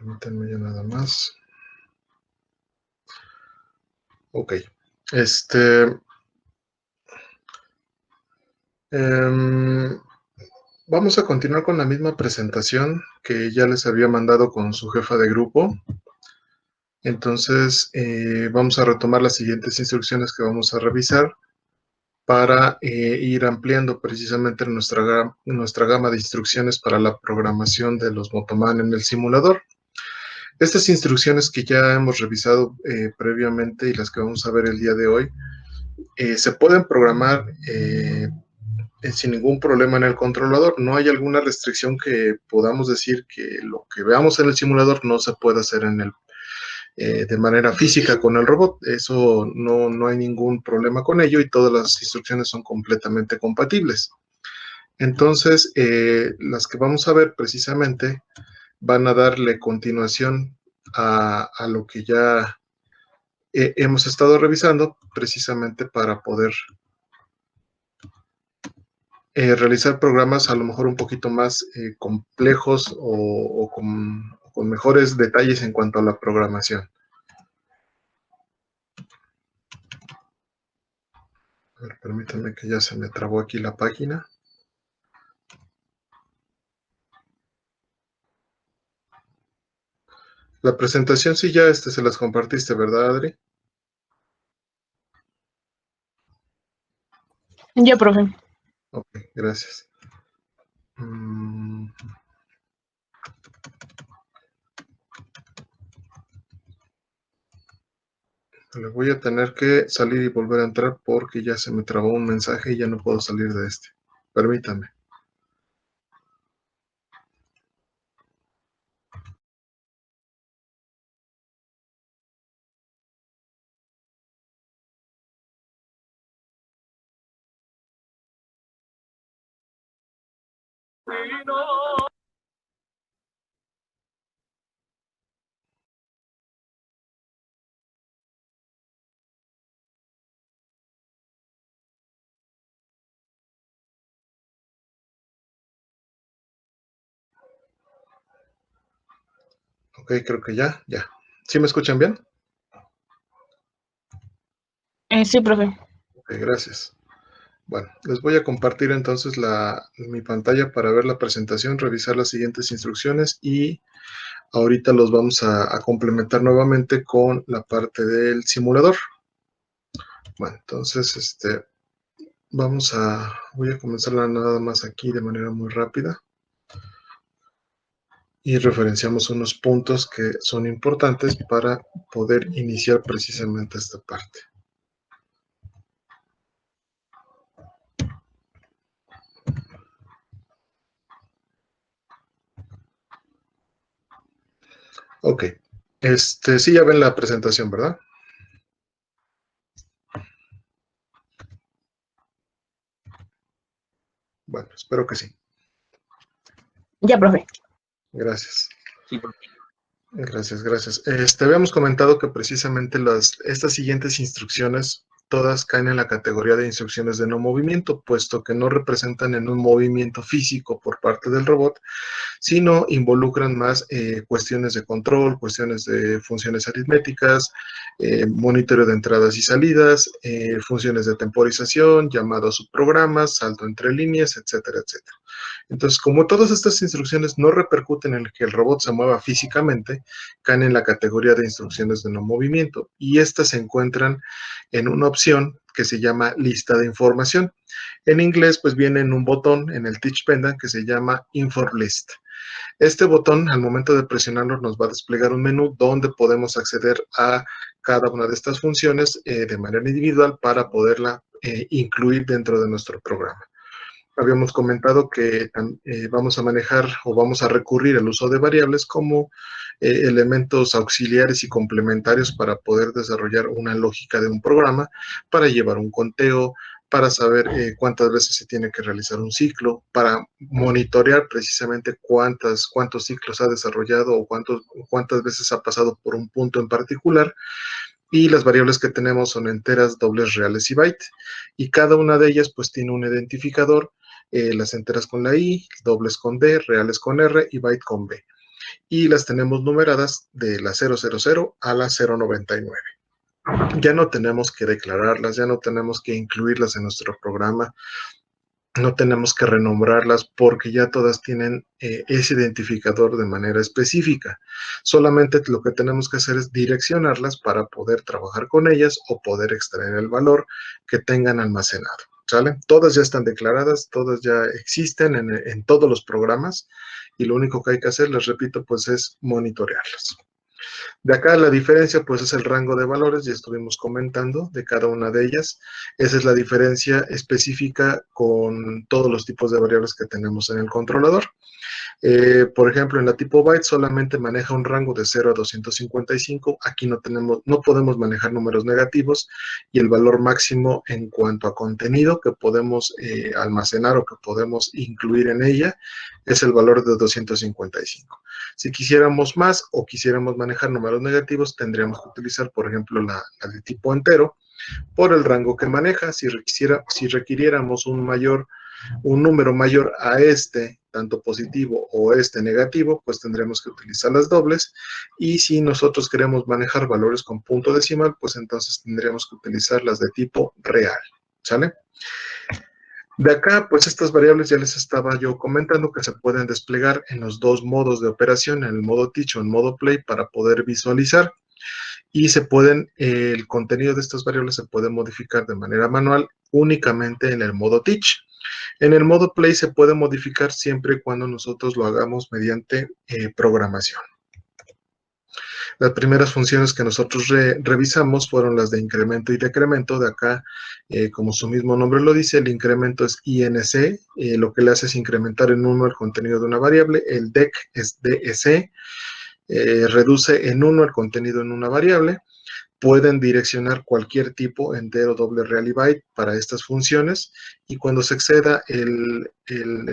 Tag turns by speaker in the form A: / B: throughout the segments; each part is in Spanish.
A: Permítanme ya nada más. Ok. Vamos a continuar con la misma presentación que ya les había mandado con su jefa de grupo. Entonces, vamos a retomar las siguientes instrucciones que vamos a revisar para ir ampliando precisamente nuestra gama de instrucciones para la programación de los Motoman en el simulador. Estas instrucciones que ya hemos revisado previamente y las que vamos a ver el día de hoy, se pueden programar sin ningún problema en el controlador. No hay alguna restricción que podamos decir que lo que veamos en el simulador no se puede hacer de manera física con el robot. Eso no hay ningún problema con ello y todas las instrucciones son completamente compatibles. Entonces, las que vamos a ver precisamente van a darle continuación a lo que ya hemos estado revisando precisamente para poder realizar programas a lo mejor un poquito más complejos o con mejores detalles en cuanto a la programación. A ver, permítanme que ya se me trabó aquí la página. La presentación sí ya se las compartiste, ¿verdad, Adri?
B: Ya, profe.
A: Ok, gracias. Le voy a tener que salir y volver a entrar porque ya se me trabó un mensaje y ya no puedo salir de este. Permítame. Ok, creo que ya. ¿Sí me escuchan bien?
B: Sí, profe.
A: Ok, gracias. Bueno, les voy a compartir entonces mi pantalla para ver la presentación, revisar las siguientes instrucciones y ahorita los vamos a complementar nuevamente con la parte del simulador. Bueno, entonces voy a comenzarla nada más aquí de manera muy rápida y referenciamos unos puntos que son importantes para poder iniciar precisamente esta parte. Ok, sí ya ven la presentación, ¿verdad? Bueno, espero que sí.
B: Ya, profe.
A: Gracias.
B: Sí, profe.
A: Gracias. Habíamos comentado que precisamente estas siguientes instrucciones todas caen en la categoría de instrucciones de no movimiento, puesto que no representan en un movimiento físico por parte del robot, sino involucran más cuestiones de control, cuestiones de funciones aritméticas, monitoreo de entradas y salidas, funciones de temporización, llamado a subprogramas, salto entre líneas, etcétera, etcétera. Entonces, como todas estas instrucciones no repercuten en que el robot se mueva físicamente, caen en la categoría de instrucciones de no movimiento y estas se encuentran en una opción que se llama lista de información. En inglés, pues viene en un botón en el Teach Pendant que se llama Info List. Este botón, al momento de presionarlo, nos va a desplegar un menú donde podemos acceder a cada una de estas funciones de manera individual para poderla incluir dentro de nuestro programa. Habíamos comentado que vamos a manejar o vamos a recurrir al uso de variables como elementos auxiliares y complementarios para poder desarrollar una lógica de un programa, para llevar un conteo, para saber cuántas veces se tiene que realizar un ciclo, para monitorear precisamente cuántos ciclos ha desarrollado o cuántas veces ha pasado por un punto en particular. Y las variables que tenemos son enteras, dobles, reales y byte. Y cada una de ellas pues tiene un identificador, las enteras con la I, dobles con D, reales con R y byte con B. y las tenemos numeradas de la 000 a la 099. Ya no tenemos que declararlas, ya no tenemos que incluirlas en nuestro programa, no tenemos que renombrarlas porque ya todas tienen ese identificador de manera específica. Solamente lo que tenemos que hacer es direccionarlas para poder trabajar con ellas o poder extraer el valor que tengan almacenado. ¿Sale? Todas ya están declaradas, todas ya existen en todos los programas y lo único que hay que hacer, les repito, pues es monitorearlas. De acá la diferencia pues es el rango de valores, ya estuvimos comentando de cada una de ellas. Esa es la diferencia específica con todos los tipos de variables que tenemos en el controlador. Por ejemplo, en la tipo byte solamente maneja un rango de 0 a 255. Aquí no podemos manejar números negativos y el valor máximo en cuanto a contenido que podemos almacenar o que podemos incluir en ella es el valor de 255. Si quisiéramos más o quisiéramos manejar números negativos, tendríamos que utilizar, por ejemplo, la de tipo entero por el rango que maneja. Si requiriéramos un número mayor a este, tanto positivo o este negativo, pues tendremos que utilizar las dobles. Y si nosotros queremos manejar valores con punto decimal, pues entonces tendríamos que utilizar las de tipo real. ¿Sale? De acá, pues estas variables ya les estaba yo comentando que se pueden desplegar en los dos modos de operación, en el modo teach o en modo play, para poder visualizar. Y el contenido de estas variables se puede modificar de manera manual únicamente en el modo teach. En el modo play se puede modificar siempre y cuando nosotros lo hagamos mediante programación. Las primeras funciones que nosotros revisamos fueron las de incremento y decremento. De acá, como su mismo nombre lo dice, el incremento es INC, lo que le hace es incrementar en 1 el contenido de una variable. El DEC es DEC, reduce en 1 el contenido en una variable. Pueden direccionar cualquier tipo, entero, doble, real y byte para estas funciones, y cuando se exceda el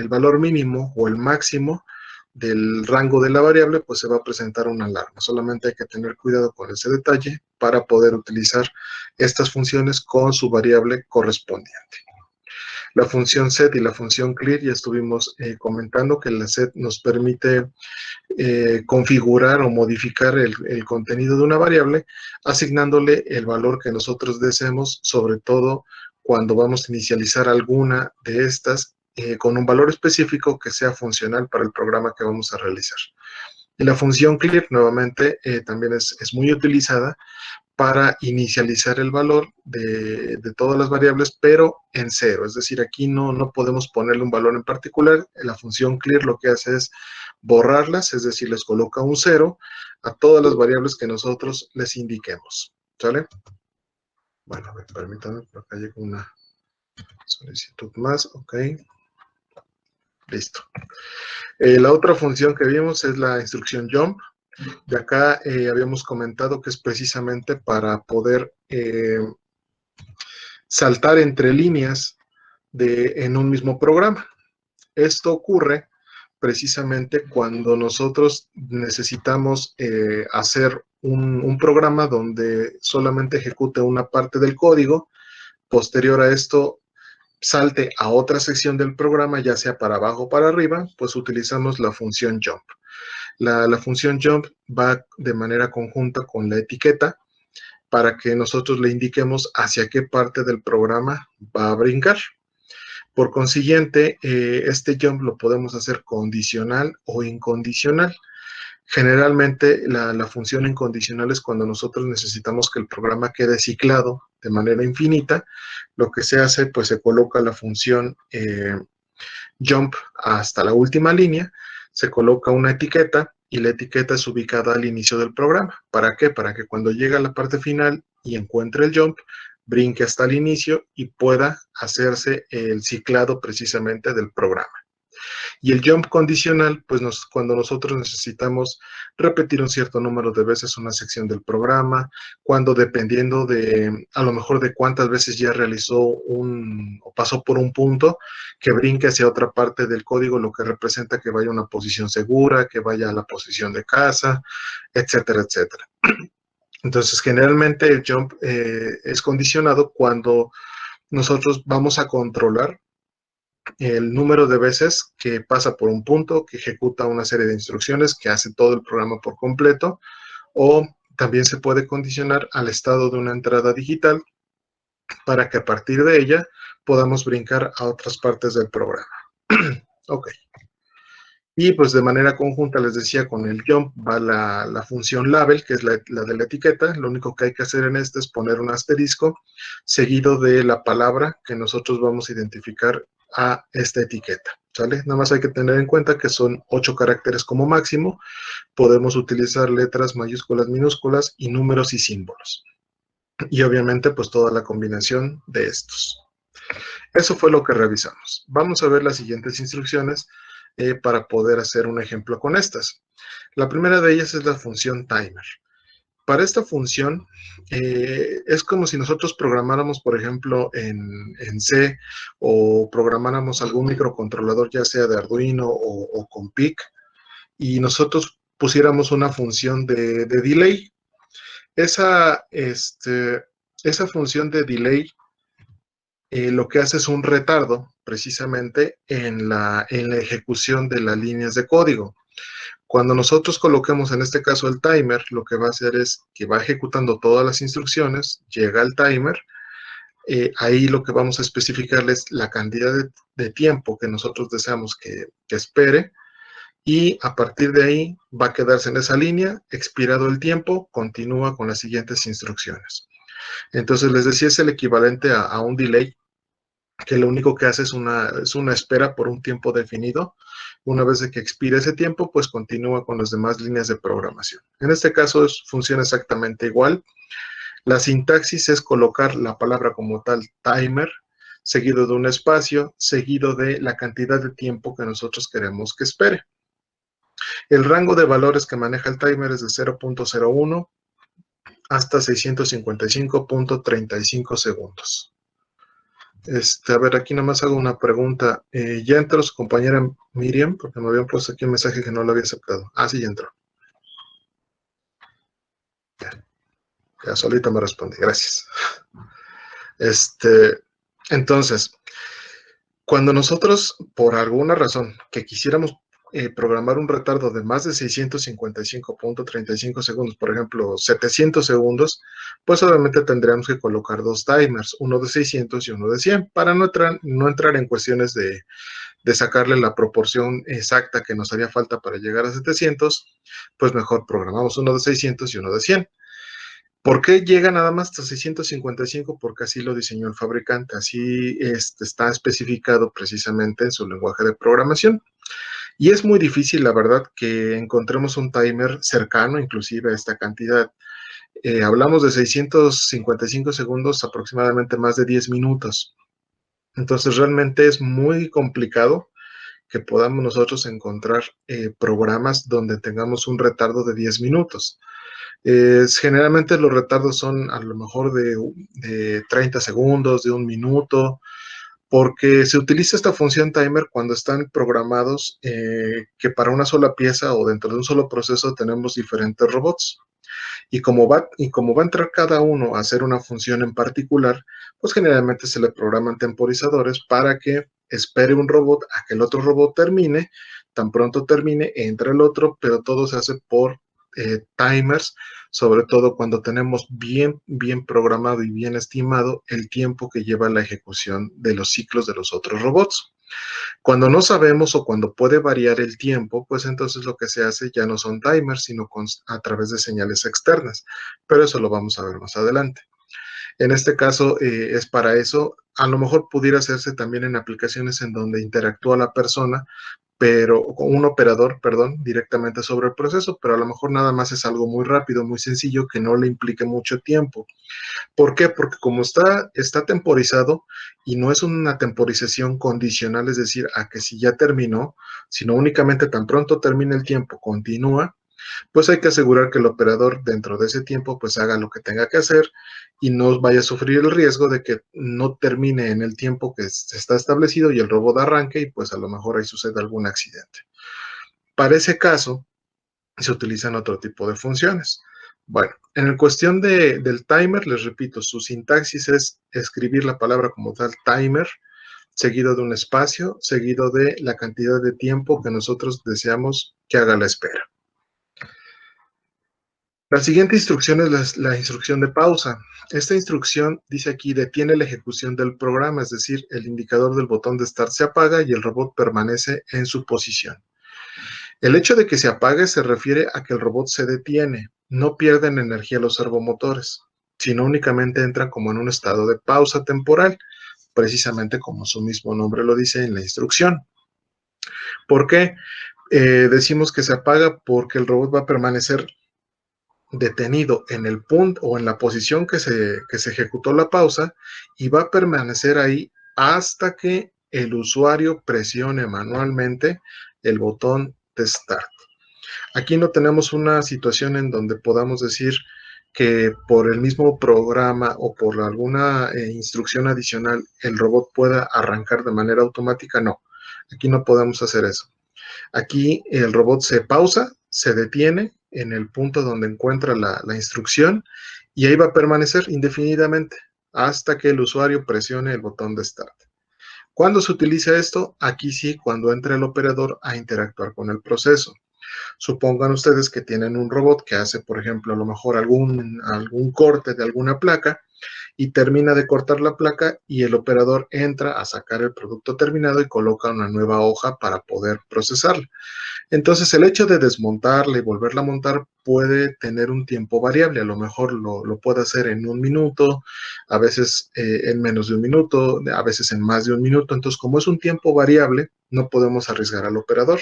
A: valor mínimo o el máximo del rango de la variable, pues se va a presentar una alarma. Solamente hay que tener cuidado con ese detalle para poder utilizar estas funciones con su variable correspondiente. La función set y la función clear ya estuvimos comentando que la set nos permite configurar o modificar el contenido de una variable, asignándole el valor que nosotros deseemos, sobre todo cuando vamos a inicializar alguna de estas con un valor específico que sea funcional para el programa que vamos a realizar. Y la función clear, nuevamente, también es muy utilizada para inicializar el valor de todas las variables, pero en cero. Es decir, aquí no podemos ponerle un valor en particular. La función clear lo que hace es borrarlas, es decir, les coloca un 0 a todas las variables que nosotros les indiquemos. ¿Sale? Bueno, a ver, permítanme, por acá llega una solicitud más. Ok. Listo. La otra función que vimos es la instrucción jump. De acá habíamos comentado que es precisamente para poder saltar entre líneas en un mismo programa. Esto ocurre precisamente cuando nosotros necesitamos hacer un programa donde solamente ejecute una parte del código. Posterior a esto, salte a otra sección del programa, ya sea para abajo o para arriba, pues utilizamos la función jump. La función jump va de manera conjunta con la etiqueta para que nosotros le indiquemos hacia qué parte del programa va a brincar. Por consiguiente, este jump lo podemos hacer condicional o incondicional. Generalmente la función incondicional es cuando nosotros necesitamos que el programa quede ciclado de manera infinita. Lo que se hace, pues se coloca la función jump hasta la última línea, se coloca una etiqueta y la etiqueta es ubicada al inicio del programa. ¿Para qué? Para que cuando llegue a la parte final y encuentre el jump, brinque hasta el inicio y pueda hacerse el ciclado precisamente del programa. Y el jump condicional, pues cuando nosotros necesitamos repetir un cierto número de veces una sección del programa, cuando dependiendo a lo mejor de cuántas veces ya realizó o pasó por un punto, que brinque hacia otra parte del código, lo que representa que vaya a una posición segura, que vaya a la posición de casa, etcétera, etcétera. Entonces, generalmente el jump es condicionado cuando nosotros vamos a controlar el número de veces que pasa por un punto, que ejecuta una serie de instrucciones, que hace todo el programa por completo, o también se puede condicionar al estado de una entrada digital para que a partir de ella podamos brincar a otras partes del programa. Ok. Y pues de manera conjunta, les decía, con el jump va la función label, que es la de la etiqueta. Lo único que hay que hacer en este es poner un asterisco seguido de la palabra que nosotros vamos a identificar a esta etiqueta, ¿sale? Nada más hay que tener en cuenta que son 8 caracteres como máximo. Podemos utilizar letras, mayúsculas, minúsculas y números y símbolos. Y obviamente pues toda la combinación de estos. Eso fue lo que revisamos. Vamos a ver las siguientes instrucciones para poder hacer un ejemplo con estas. La primera de ellas es la función timer. Para esta función es como si nosotros programáramos, por ejemplo, en C o programáramos algún microcontrolador, ya sea de Arduino o con PIC, y nosotros pusiéramos una función de delay. Esa función de delay lo que hace es un retardo precisamente en la ejecución de las líneas de código. Cuando nosotros coloquemos en este caso el timer, lo que va a hacer es que va ejecutando todas las instrucciones, llega el timer, ahí lo que vamos a especificarle es la cantidad de tiempo que nosotros deseamos que espere, y a partir de ahí va a quedarse en esa línea, expirado el tiempo, continúa con las siguientes instrucciones. Entonces les decía, es el equivalente a un delay, que lo único que hace es una espera por un tiempo definido. Una vez de que expire ese tiempo, pues continúa con las demás líneas de programación. En este caso funciona exactamente igual. La sintaxis es colocar la palabra como tal, timer, seguido de un espacio, seguido de la cantidad de tiempo que nosotros queremos que espere. El rango de valores que maneja el timer es de 0.01 hasta 655.35 segundos. A ver, aquí nada más hago una pregunta. ¿Ya entró su compañera Miriam? Porque me habían puesto aquí un mensaje que no lo había aceptado. Ah, sí, ya entró. Ya solito me respondí, gracias. Entonces, cuando nosotros, por alguna razón, que quisiéramos programar un retardo de más de 655.35 segundos, por ejemplo, 700 segundos, pues obviamente tendríamos que colocar dos timers, uno de 600 y uno de 100, para no entrar en cuestiones de sacarle la proporción exacta que nos haría falta para llegar a 700, pues mejor programamos uno de 600 y uno de 100. ¿Por qué llega nada más hasta 655? Porque así lo diseñó el fabricante, así está especificado precisamente en su lenguaje de programación. Y es muy difícil, la verdad, que encontremos un timer cercano inclusive a esta cantidad. Hablamos de 655 segundos, aproximadamente más de 10 minutos. Entonces realmente es muy complicado que podamos nosotros encontrar programas donde tengamos un retardo de 10 minutos. Generalmente los retardos son a lo mejor de 30 segundos, de un minuto, porque se utiliza esta función timer cuando están programados que para una sola pieza o dentro de un solo proceso tenemos diferentes robots. Y como va a entrar cada uno a hacer una función en particular, pues generalmente se le programan temporizadores para que espere un robot a que el otro robot termine, tan pronto termine, entra el otro, pero todo se hace por timers, sobre todo cuando tenemos bien programado y bien estimado el tiempo que lleva la ejecución de los ciclos de los otros robots. Cuando no sabemos o cuando puede variar el tiempo, pues entonces lo que se hace ya no son timers, sino a través de señales externas, pero eso lo vamos a ver más adelante. En este caso es para eso. A lo mejor pudiera hacerse también en aplicaciones en donde interactúa la persona, pero con un operador, perdón, directamente sobre el proceso, pero a lo mejor nada más es algo muy rápido, muy sencillo, que no le implique mucho tiempo. ¿Por qué? Porque como está temporizado y no es una temporización condicional, es decir, a que si ya terminó, sino únicamente tan pronto termine el tiempo, continúa, pues hay que asegurar que el operador dentro de ese tiempo pues haga lo que tenga que hacer y no vaya a sufrir el riesgo de que no termine en el tiempo que está establecido y el robot arranque y pues a lo mejor ahí sucede algún accidente. Para ese caso se utilizan otro tipo de funciones. Bueno, en el cuestión del timer, les repito, su sintaxis es escribir la palabra como tal, timer, seguido de un espacio, seguido de la cantidad de tiempo que nosotros deseamos que haga la espera. La siguiente instrucción es la instrucción de pausa. Esta instrucción dice aquí, detiene la ejecución del programa, es decir, el indicador del botón de Start se apaga y el robot permanece en su posición. El hecho de que se apague se refiere a que el robot se detiene, no pierden energía los servomotores, sino únicamente entran como en un estado de pausa temporal, precisamente como su mismo nombre lo dice en la instrucción. ¿Por qué? Decimos que se apaga porque el robot va a permanecer detenido en el punto o en la posición que se ejecutó la pausa y va a permanecer ahí hasta que el usuario presione manualmente el botón de Start. Aquí no tenemos una situación en donde podamos decir que por el mismo programa o por alguna instrucción adicional el robot pueda arrancar de manera automática. No, aquí no podemos hacer eso. Aquí el robot se pausa, se detiene en el punto donde encuentra la instrucción y ahí va a permanecer indefinidamente hasta que el usuario presione el botón de Start. ¿Cuándo se utiliza esto? Aquí sí, cuando entra el operador a interactuar con el proceso. Supongan ustedes que tienen un robot que hace, por ejemplo, a lo mejor algún corte de alguna placa y termina de cortar la placa y el operador entra a sacar el producto terminado y coloca una nueva hoja para poder procesarla. Entonces, el hecho de desmontarla y volverla a montar puede tener un tiempo variable. A lo mejor lo puede hacer en 1 minuto, a veces en menos de 1 minuto, a veces en más de 1 minuto. Entonces, como es un tiempo variable, no podemos arriesgar al operador.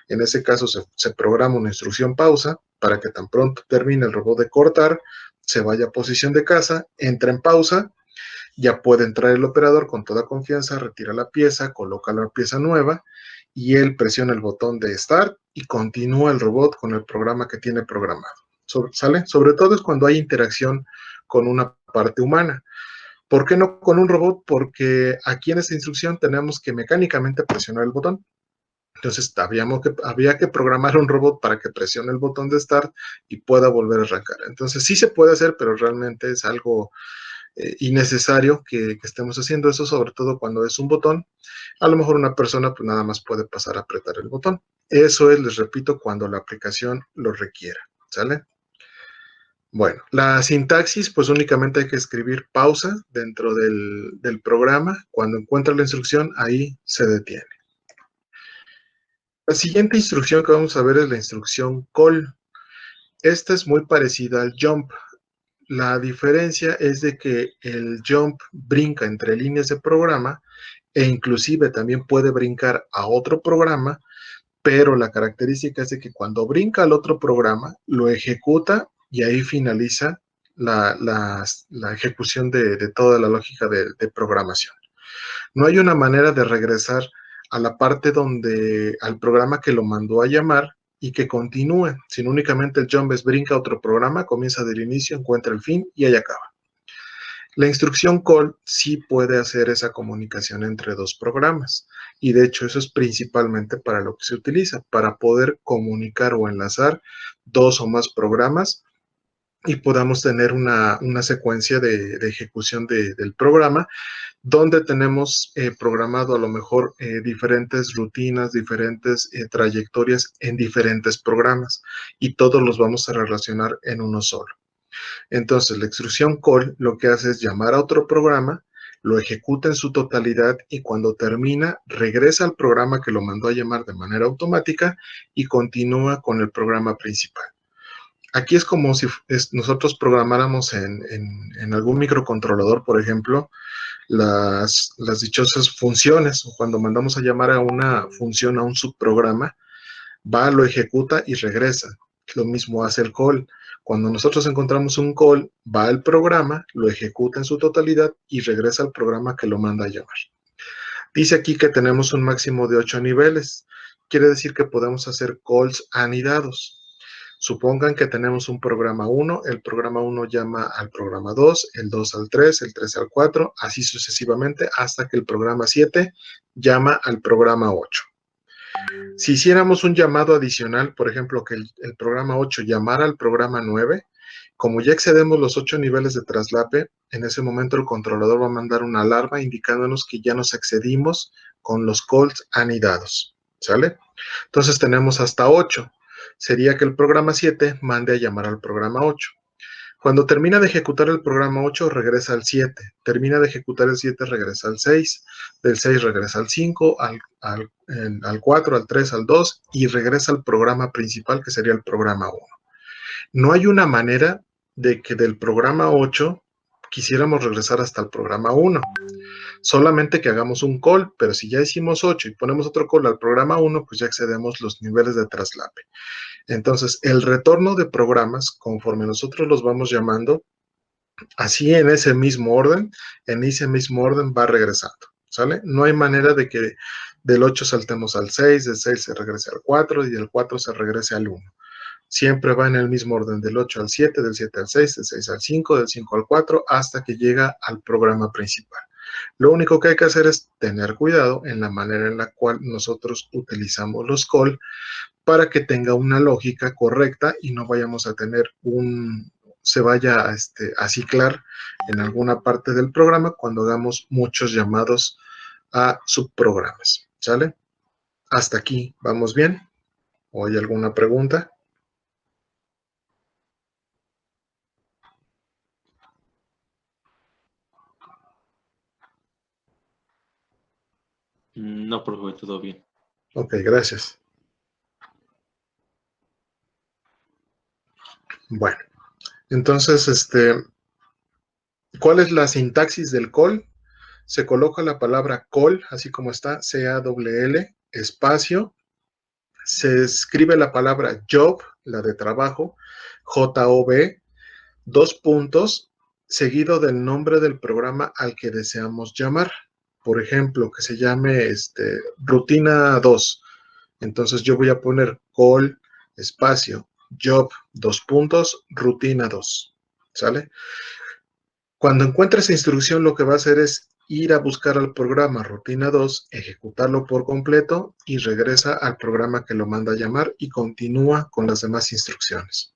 A: En ese caso, se programa una instrucción pausa para que tan pronto termine el robot de cortar, se vaya a posición de caza, entra en pausa, ya puede entrar el operador con toda confianza, retira la pieza, coloca la pieza nueva y él presiona el botón de Start y continúa el robot con el programa que tiene programado. ¿Sale? Sobre todo es cuando hay interacción con una parte humana. ¿Por qué no con un robot? Porque aquí en esta instrucción tenemos que mecánicamente presionar el botón. Entonces había que programar un robot para que presione el botón de Start y pueda volver a arrancar. Entonces sí se puede hacer, pero realmente es algo innecesario que estemos haciendo eso, sobre todo cuando es un botón. A lo mejor una persona pues nada más puede pasar a apretar el botón. Eso es, les repito, cuando la aplicación lo requiera. ¿Sale? Bueno, la sintaxis, pues únicamente hay que escribir pausa dentro del programa. Cuando encuentra la instrucción, ahí se detiene. La siguiente instrucción que vamos a ver es la instrucción call. Esta es muy parecida al jump. La diferencia es de que el jump brinca entre líneas de programa e inclusive también puede brincar a otro programa, pero la característica es de que cuando brinca al otro programa, lo ejecuta y ahí finaliza la ejecución de toda la lógica de programación. No hay una manera de regresar a la parte al programa que lo mandó a llamar y que continúe, sino únicamente el jump es brinca a otro programa, comienza del inicio, encuentra el fin y ahí acaba. La instrucción call sí puede hacer esa comunicación entre dos programas y de hecho eso es principalmente para lo que se utiliza, para poder comunicar o enlazar dos o más programas y podamos tener una secuencia de ejecución del programa donde tenemos programado a lo mejor diferentes rutinas, diferentes trayectorias en diferentes programas y todos los vamos a relacionar en uno solo. Entonces, la instrucción call lo que hace es llamar a otro programa, lo ejecuta en su totalidad y cuando termina, regresa al programa que lo mandó a llamar de manera automática y continúa con el programa principal. Aquí es como si nosotros programáramos en algún microcontrolador, por ejemplo, las dichosas funciones. Cuando mandamos a llamar a una función, a un subprograma, va, lo ejecuta y regresa. Lo mismo hace el call. Cuando nosotros encontramos un call, va al programa, lo ejecuta en su totalidad y regresa al programa que lo manda a llamar. Dice aquí que tenemos un máximo de 8 niveles. Quiere decir que podemos hacer calls anidados. Supongan que tenemos un programa 1, el programa 1 llama al programa 2, el 2 al 3, el 3 al 4, así sucesivamente hasta que el programa 7 llama al programa 8. Si hiciéramos un llamado adicional, por ejemplo, que el programa 8 llamara al programa 9, como ya excedemos los 8 niveles de traslape, en ese momento el controlador va a mandar una alarma indicándonos que ya nos excedimos con los calls anidados, ¿sale? Entonces tenemos hasta 8. Sería que el programa 7 mande a llamar al programa 8. Cuando termina de ejecutar el programa 8, regresa al 7. Termina de ejecutar el 7, regresa al 6. Del 6 regresa al 5, al 4, al 3, al 2 y regresa al programa principal, que sería el programa 1. No hay una manera de que del programa 8 quisiéramos regresar hasta el programa 1. Solamente que hagamos un call, pero si ya hicimos 8 y ponemos otro call al programa 1, pues ya excedemos los niveles de traslape. Entonces, el retorno de programas, conforme nosotros los vamos llamando, así en ese mismo orden va regresando, ¿sale? No hay manera de que del 8 saltemos al 6, del 6 se regrese al 4 y del 4 se regrese al 1. Siempre va en el mismo orden, del 8 al 7, del 7 al 6, del 6 al 5, del 5 al 4, hasta que llega al programa principal. Lo único que hay que hacer es tener cuidado en la manera en la cual nosotros utilizamos los call para que tenga una lógica correcta y no vayamos a tener se vaya a ciclar en alguna parte del programa cuando hagamos muchos llamados a subprogramas, ¿sale? Hasta aquí, ¿vamos bien? ¿O hay alguna pregunta?
C: No, profe, todo bien.
A: Ok, gracias. Bueno, entonces, ¿cuál es la sintaxis del call? Se coloca la palabra call, así como está, C-A-L-L, espacio. Se escribe la palabra job, la de trabajo, J-O-B, 2 puntos, seguido del nombre del programa al que deseamos llamar. Por ejemplo, que se llame rutina 2. Entonces yo voy a poner call, espacio, job, 2 puntos, rutina 2. ¿Sale? Cuando encuentre esa instrucción, lo que va a hacer es ir a buscar al programa rutina 2, ejecutarlo por completo y regresa al programa que lo manda a llamar y continúa con las demás instrucciones.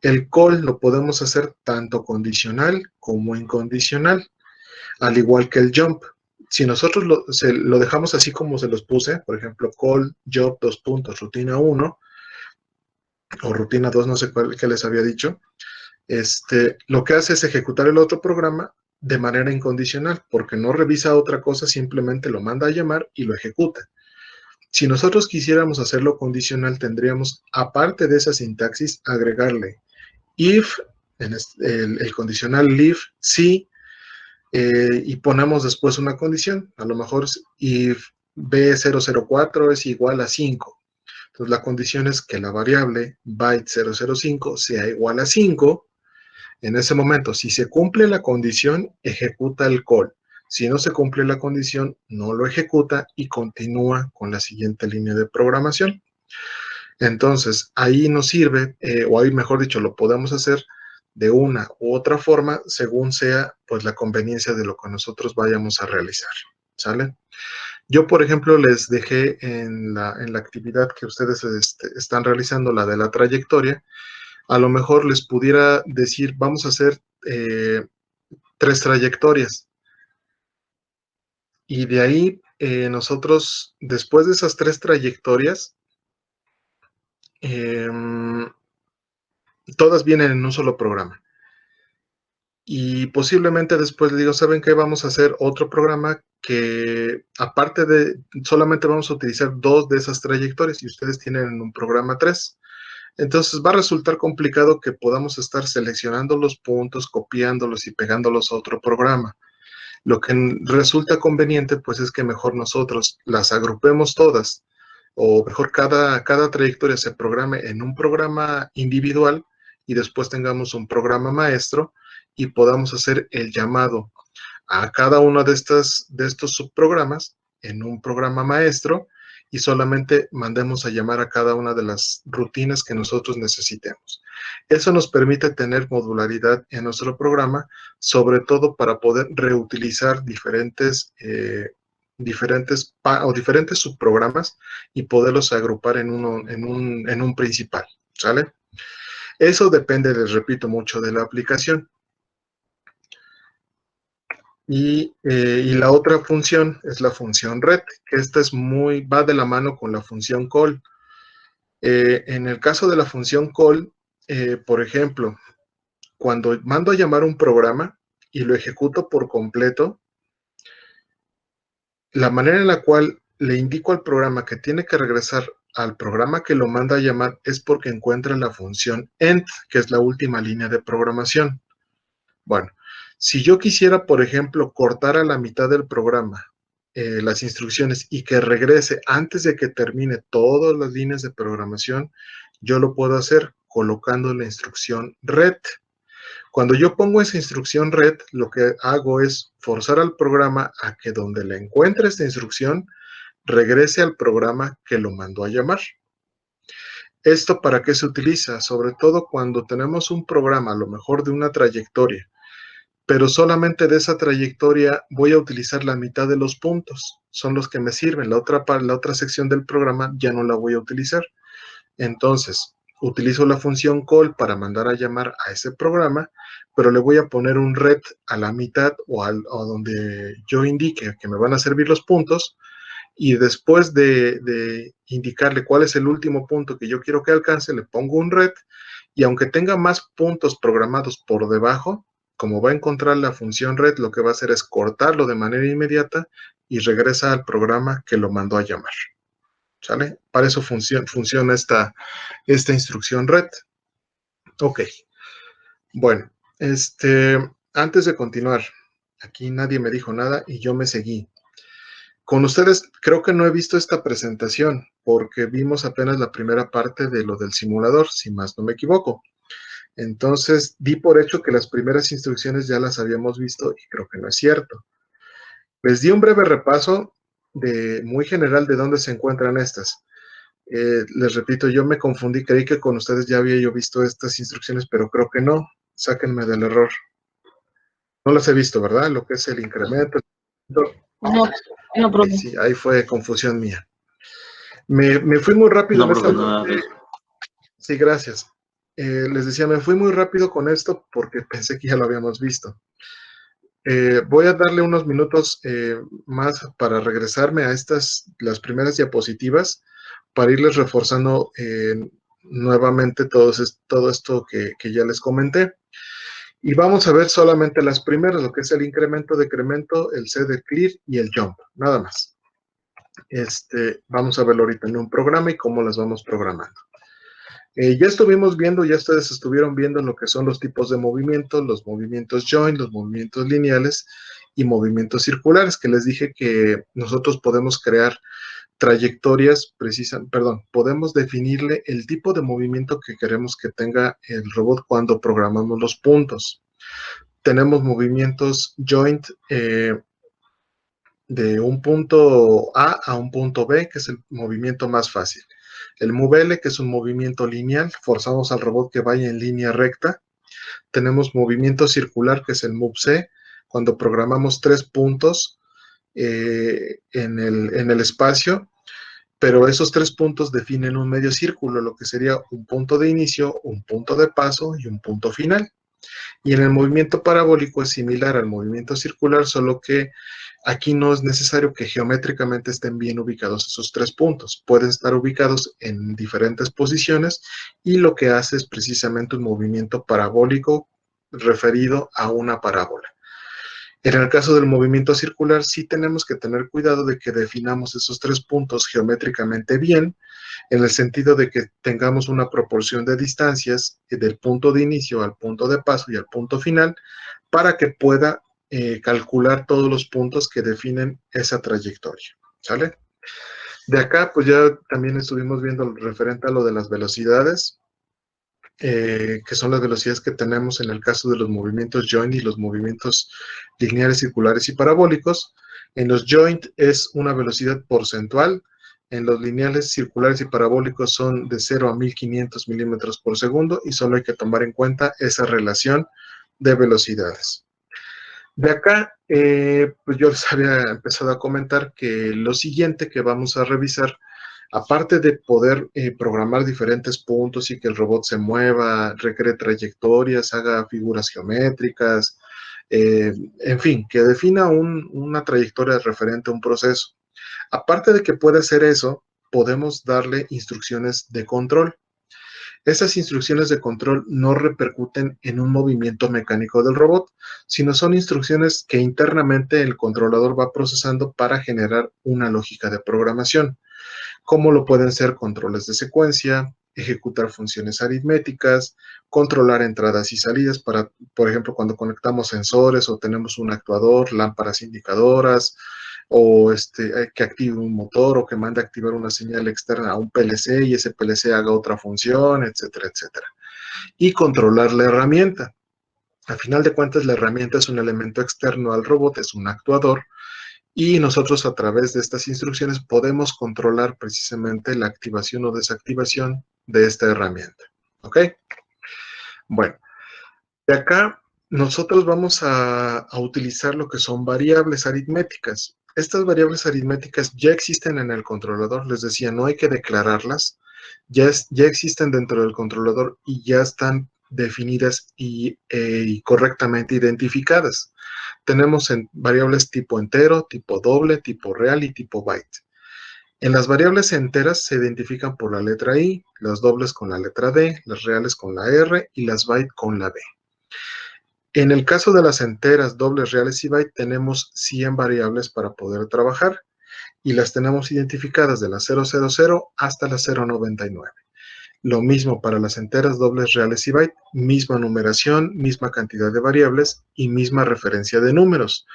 A: El call lo podemos hacer tanto condicional como incondicional, al igual que el jump. Si nosotros lo dejamos así como se los puse, por ejemplo, call, job, 2 puntos, rutina 1 o rutina 2, no sé qué les había dicho, lo que hace es ejecutar el otro programa de manera incondicional, porque no revisa otra cosa, simplemente lo manda a llamar y lo ejecuta. Si nosotros quisiéramos hacerlo condicional, tendríamos, aparte de esa sintaxis, agregarle if, el condicional leave, si, y ponemos después una condición, a lo mejor if B004 es igual a 5. Entonces la condición es que la variable byte005 sea igual a 5. En ese momento, si se cumple la condición, ejecuta el call. Si no se cumple la condición, no lo ejecuta y continúa con la siguiente línea de programación. Entonces, ahí nos sirve, o ahí mejor dicho, lo podemos hacer de una u otra forma, según sea pues la conveniencia de lo que nosotros vayamos a realizar. ¿Sale? Yo, por ejemplo, les dejé en la actividad que ustedes están realizando, la de la trayectoria, a lo mejor les pudiera decir, vamos a hacer 3 trayectorias. Y de ahí nosotros, después de esas 3 trayectorias, todas vienen en un solo programa. Y posiblemente después le digo, ¿saben qué? Vamos a hacer otro programa que, aparte de, solamente vamos a utilizar 2 de esas trayectorias y ustedes tienen un programa 3. Entonces va a resultar complicado que podamos estar seleccionando los puntos, copiándolos y pegándolos a otro programa. Lo que resulta conveniente, pues, es que mejor nosotros las agrupemos todas, o mejor cada trayectoria se programe en un programa individual y después tengamos un programa maestro y podamos hacer el llamado a cada uno de estos subprogramas en un programa maestro y solamente mandemos a llamar a cada una de las rutinas que nosotros necesitemos. Eso nos permite tener modularidad en nuestro programa, sobre todo para poder reutilizar diferentes subprogramas y poderlos agrupar en un principal, ¿sale? Eso depende, les repito, mucho de la aplicación. Y la otra función es la función red, que esta va de la mano con la función call. En el caso de la función call, por ejemplo, cuando mando a llamar un programa y lo ejecuto por completo, la manera en la cual le indico al programa que tiene que regresar al programa que lo manda a llamar es porque encuentra la función end, que es la última línea de programación. Bueno, si yo quisiera, por ejemplo, cortar a la mitad del programa las instrucciones y que regrese antes de que termine todas las líneas de programación, yo lo puedo hacer colocando la instrucción red. Cuando yo pongo esa instrucción red, lo que hago es forzar al programa a que donde le encuentre esta instrucción, regrese al programa que lo mandó a llamar. ¿Esto para qué se utiliza? Sobre todo cuando tenemos un programa, a lo mejor de una trayectoria, pero solamente de esa trayectoria voy a utilizar la mitad de los puntos, son los que me sirven, la otra sección del programa ya no la voy a utilizar. Entonces, utilizo la función call para mandar a llamar a ese programa, pero le voy a poner un red a la mitad o donde yo indique que me van a servir los puntos, y después de indicarle cuál es el último punto que yo quiero que alcance, le pongo un red, y aunque tenga más puntos programados por debajo, como va a encontrar la función red, lo que va a hacer es cortarlo de manera inmediata y regresa al programa que lo mandó a llamar. ¿Sale? Para eso funciona esta instrucción red. Ok. Bueno, antes de continuar, aquí nadie me dijo nada y yo me seguí. Con ustedes creo que no he visto esta presentación porque vimos apenas la primera parte de lo del simulador, si más no me equivoco. Entonces, di por hecho que las primeras instrucciones ya las habíamos visto y creo que no es cierto. Les di un breve repaso muy general de dónde se encuentran estas. Les repito, yo me confundí, creí que con ustedes ya había yo visto estas instrucciones, pero creo que no. Sáquenme del error. No las he visto, ¿verdad? Lo que es el incremento.
B: No, no, profe.
A: Sí, ahí fue confusión mía. Me fui muy rápido.
C: No, profe, no.
A: Sí, gracias. Les decía, me fui muy rápido con esto porque pensé que ya lo habíamos visto. Voy a darle unos minutos más para regresarme a las primeras diapositivas, para irles reforzando nuevamente todo esto que ya les comenté. Y vamos a ver solamente las primeras, lo que es el incremento, decremento, el set de clear y el jump, nada más. Vamos a verlo ahorita en un programa y cómo las vamos programando. Ya estuvimos viendo, ya ustedes estuvieron viendo lo que son los tipos de movimientos, los movimientos joint, los movimientos lineales y movimientos circulares, que les dije que nosotros podemos crear trayectorias podemos definirle el tipo de movimiento que queremos que tenga el robot cuando programamos los puntos. Tenemos movimientos joint de un punto A un punto B, que es el movimiento más fácil. El MoveL, que es un movimiento lineal, forzamos al robot que vaya en línea recta. Tenemos movimiento circular, que es el MoveC, cuando programamos 3 puntos en el espacio, pero esos 3 puntos definen un medio círculo, lo que sería un punto de inicio, un punto de paso y un punto final. Y en el movimiento parabólico es similar al movimiento circular, solo que aquí no es necesario que geométricamente estén bien ubicados esos 3 puntos. Pueden estar ubicados en diferentes posiciones y lo que hace es precisamente un movimiento parabólico referido a una parábola. En el caso del movimiento circular, sí tenemos que tener cuidado de que definamos esos 3 puntos geométricamente bien, en el sentido de que tengamos una proporción de distancias del punto de inicio al punto de paso y al punto final, para que pueda calcular todos los puntos que definen esa trayectoria, ¿sale? De acá, pues ya también estuvimos viendo lo referente a lo de las velocidades, que son las velocidades que tenemos en el caso de los movimientos joint y los movimientos lineales, circulares y parabólicos. En los joint es una velocidad porcentual, en los lineales, circulares y parabólicos son de 0 a 1500 milímetros por segundo, y solo hay que tomar en cuenta esa relación de velocidades. De acá, pues yo les había empezado a comentar que lo siguiente que vamos a revisar Aparte de poder programar diferentes puntos y que el robot se mueva, recree trayectorias, haga figuras geométricas, en fin, que defina una trayectoria referente a un proceso. Aparte de que puede hacer eso, podemos darle instrucciones de control. Esas instrucciones de control no repercuten en un movimiento mecánico del robot, sino son instrucciones que internamente el controlador va procesando para generar una lógica de programación, como lo pueden ser controles de secuencia, ejecutar funciones aritméticas, controlar entradas y salidas para, por ejemplo, cuando conectamos sensores o tenemos un actuador, lámparas indicadoras, o que active un motor o que mande a activar una señal externa a un PLC y ese PLC haga otra función, etcétera, etcétera. Y controlar la herramienta. Al final de cuentas, la herramienta es un elemento externo al robot, es un actuador, y nosotros a través de estas instrucciones podemos controlar precisamente la activación o desactivación de esta herramienta. ¿Ok? Bueno, de acá nosotros vamos a utilizar lo que son variables aritméticas. Estas variables aritméticas ya existen en el controlador, les decía, no hay que declararlas, ya existen dentro del controlador y ya están definidas y correctamente identificadas. Tenemos variables tipo entero, tipo doble, tipo real y tipo byte. En las variables enteras se identifican por la letra I, las dobles con la letra D, las reales con la R y las byte con la B. En el caso de las enteras, dobles, reales y byte, tenemos 100 variables para poder trabajar y las tenemos identificadas de la 000 hasta la 099. Lo mismo para las enteras, dobles, reales y byte, misma numeración, misma cantidad de variables y misma referencia de números.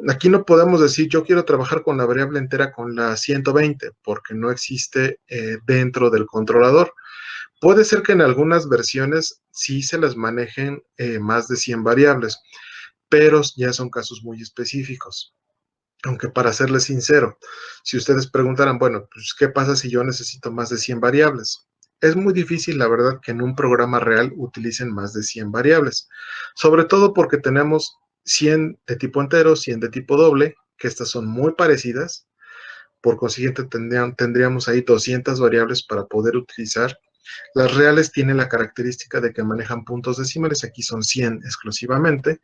A: Aquí no podemos decir yo quiero trabajar con la variable entera con la 120 porque no existe dentro del controlador. Puede ser que en algunas versiones sí se las manejen más de 100 variables, pero ya son casos muy específicos. Aunque para serles sincero, si ustedes preguntaran, bueno, pues ¿qué pasa si yo necesito más de 100 variables? Es muy difícil, la verdad, que en un programa real utilicen más de 100 variables, sobre todo porque tenemos 100 de tipo entero, 100 de tipo doble, que estas son muy parecidas, por consiguiente tendríamos ahí 200 variables para poder utilizar. Las reales tienen la característica de que manejan puntos decimales, aquí son 100 exclusivamente,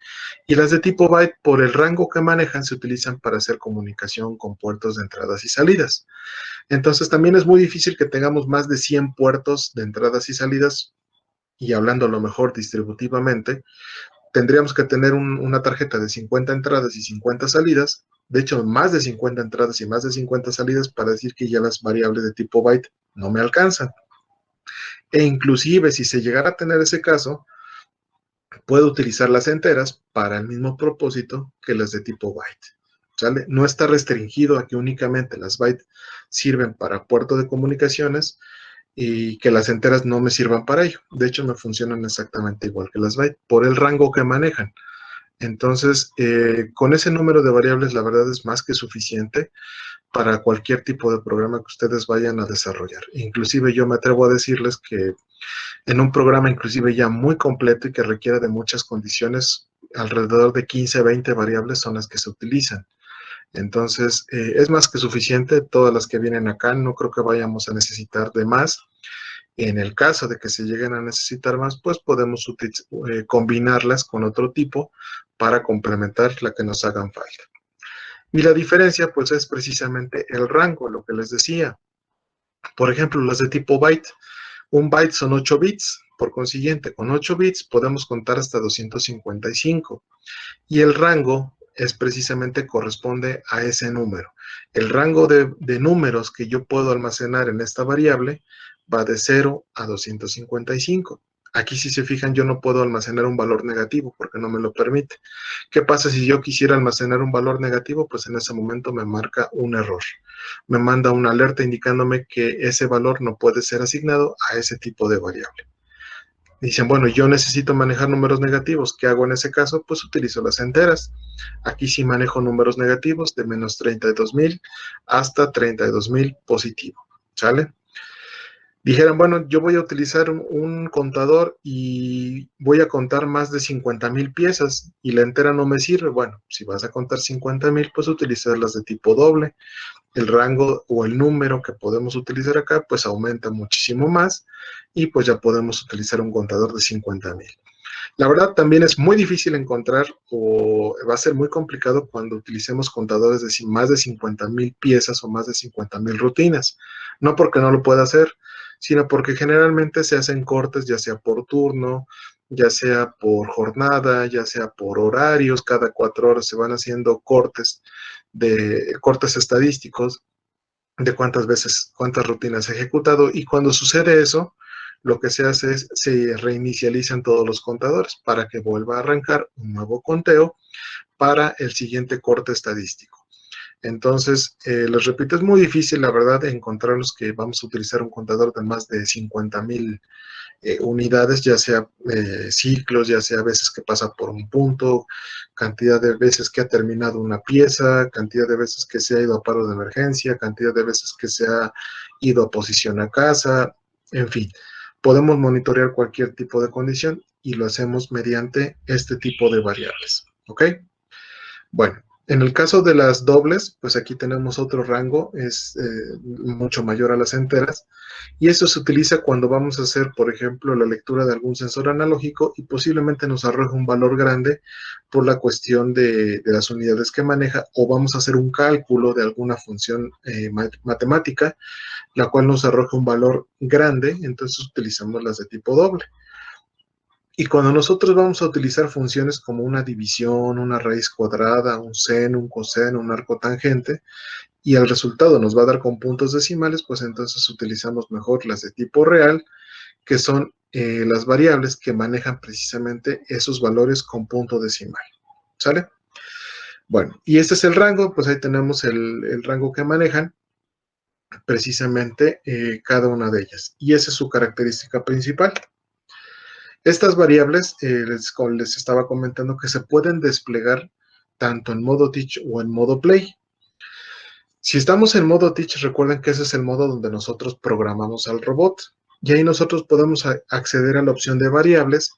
A: y las de tipo byte, por el rango que manejan, se utilizan para hacer comunicación con puertos de entradas y salidas. Entonces también es muy difícil que tengamos más de 100 puertos de entradas y salidas, y hablando a lo mejor distributivamente, tendríamos que tener una tarjeta de 50 entradas y 50 salidas, de hecho más de 50 entradas y más de 50 salidas para decir que ya las variables de tipo byte no me alcanzan. E inclusive si se llegara a tener ese caso, puedo utilizar las enteras para el mismo propósito que las de tipo byte. ¿Sale? No está restringido a que únicamente las bytes sirven para puerto de comunicaciones y que las enteras no me sirvan para ello. De hecho, me funcionan exactamente igual que las bytes por el rango que manejan. Entonces, con ese número de variables, la verdad es más que suficiente para cualquier tipo de programa que ustedes vayan a desarrollar. Inclusive yo me atrevo a decirles que en un programa inclusive ya muy completo y que requiere de muchas condiciones, alrededor de 15 a 20 variables son las que se utilizan. Entonces, es más que suficiente todas las que vienen acá, no creo que vayamos a necesitar de más. En el caso de que se lleguen a necesitar más, pues podemos combinarlas con otro tipo para complementar la que nos hagan falta. Y la diferencia, pues, es precisamente el rango, lo que les decía. Por ejemplo, las de tipo byte. Un byte son 8 bits, por consiguiente, con 8 bits podemos contar hasta 255. Y el rango es precisamente corresponde a ese número. El rango de números que yo puedo almacenar en esta variable va de 0 a 255. Aquí, si se fijan, yo no puedo almacenar un valor negativo porque no me lo permite. ¿Qué pasa si yo quisiera almacenar un valor negativo? Pues en ese momento me marca un error. Me manda una alerta indicándome que ese valor no puede ser asignado a ese tipo de variable. Dicen, bueno, yo necesito manejar números negativos. ¿Qué hago en ese caso? Pues utilizo las enteras. Aquí sí manejo números negativos de menos 32,000 hasta 32,000 positivo. ¿Sale? Dijeran, bueno, yo voy a utilizar un contador y voy a contar más de 50,000 piezas y la entera no me sirve. Bueno, si vas a contar 50,000, pues utilizar las de tipo doble. el rango o el número que podemos utilizar acá, pues aumenta muchísimo más y pues ya podemos utilizar un contador de 50,000. La verdad también es muy difícil encontrar o va a ser muy complicado cuando utilicemos contadores de más de 50,000 piezas o más de 50,000 rutinas. No porque no lo pueda hacer, sino porque generalmente se hacen cortes ya sea por turno, ya sea por jornada, ya sea por horarios, cada 4 horas se van haciendo cortes estadísticos de cuántas veces, cuántas rutinas he ejecutado, y cuando sucede eso, lo que se hace es se reinicializan todos los contadores para que vuelva a arrancar un nuevo conteo para el siguiente corte estadístico. Entonces, les repito, es muy difícil, la verdad, encontrar los que vamos a utilizar un contador de más de 50,000 unidades, ya sea ciclos, ya sea veces que pasa por un punto, cantidad de veces que ha terminado una pieza, cantidad de veces que se ha ido a paro de emergencia, cantidad de veces que se ha ido a posición a casa, en fin. Podemos monitorear cualquier tipo de condición y lo hacemos mediante este tipo de variables, ¿ok? Bueno, en el caso de las dobles, pues aquí tenemos otro rango, es mucho mayor a las enteras, y eso se utiliza cuando vamos a hacer, por ejemplo, la lectura de algún sensor analógico y posiblemente nos arroje un valor grande por la cuestión de las unidades que maneja, o vamos a hacer un cálculo de alguna función matemática, la cual nos arroja un valor grande, entonces utilizamos las de tipo doble. Y cuando nosotros vamos a utilizar funciones como una división, una raíz cuadrada, un seno, un coseno, un arco tangente, y el resultado nos va a dar con puntos decimales, pues entonces utilizamos mejor las de tipo real, que son las variables que manejan precisamente esos valores con punto decimal. ¿Sale? Bueno, y este es el rango, pues ahí tenemos el rango que manejan precisamente cada una de ellas. Y esa es su característica principal. Estas variables, les estaba comentando que se pueden desplegar tanto en modo teach o en modo play. Si estamos en modo teach, recuerden que ese es el modo donde nosotros programamos al robot. Y ahí nosotros podemos acceder a la opción de variables,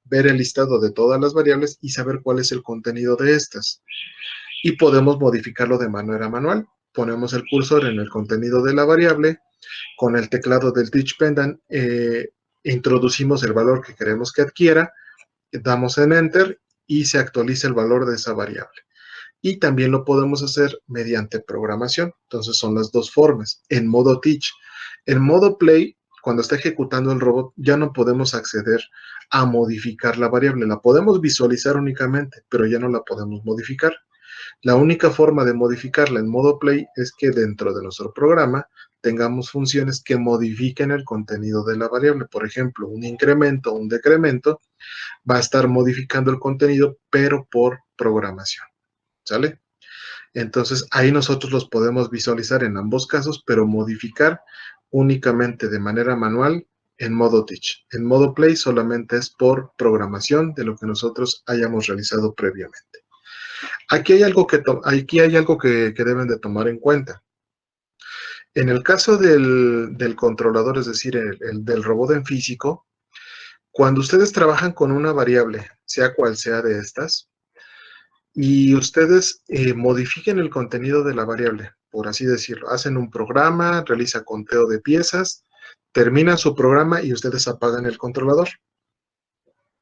A: ver el listado de todas las variables y saber cuál es el contenido de estas. Y podemos modificarlo de manera manual. Ponemos el cursor en el contenido de la variable, con el teclado del Teach Pendant introducimos el valor que queremos que adquiera, damos en Enter y se actualiza el valor de esa variable. Y también lo podemos hacer mediante programación. Entonces son las dos formas, en modo Teach. En modo Play, cuando está ejecutando el robot, ya no podemos acceder a modificar la variable. La podemos visualizar únicamente, pero ya no la podemos modificar. La única forma de modificarla en modo Play es que dentro de nuestro programa tengamos funciones que modifiquen el contenido de la variable. Por ejemplo, un incremento o un decremento va a estar modificando el contenido, pero por programación. ¿Sale? Entonces, ahí nosotros los podemos visualizar en ambos casos, pero modificar únicamente de manera manual en modo Teach. En modo Play solamente es por programación de lo que nosotros hayamos realizado previamente. Aquí hay algo que deben de tomar en cuenta. En el caso del controlador, es decir, el del robot en físico, cuando ustedes trabajan con una variable, sea cual sea de estas, y ustedes modifiquen el contenido de la variable, por así decirlo, hacen un programa, realiza conteo de piezas, terminan su programa y ustedes apagan el controlador.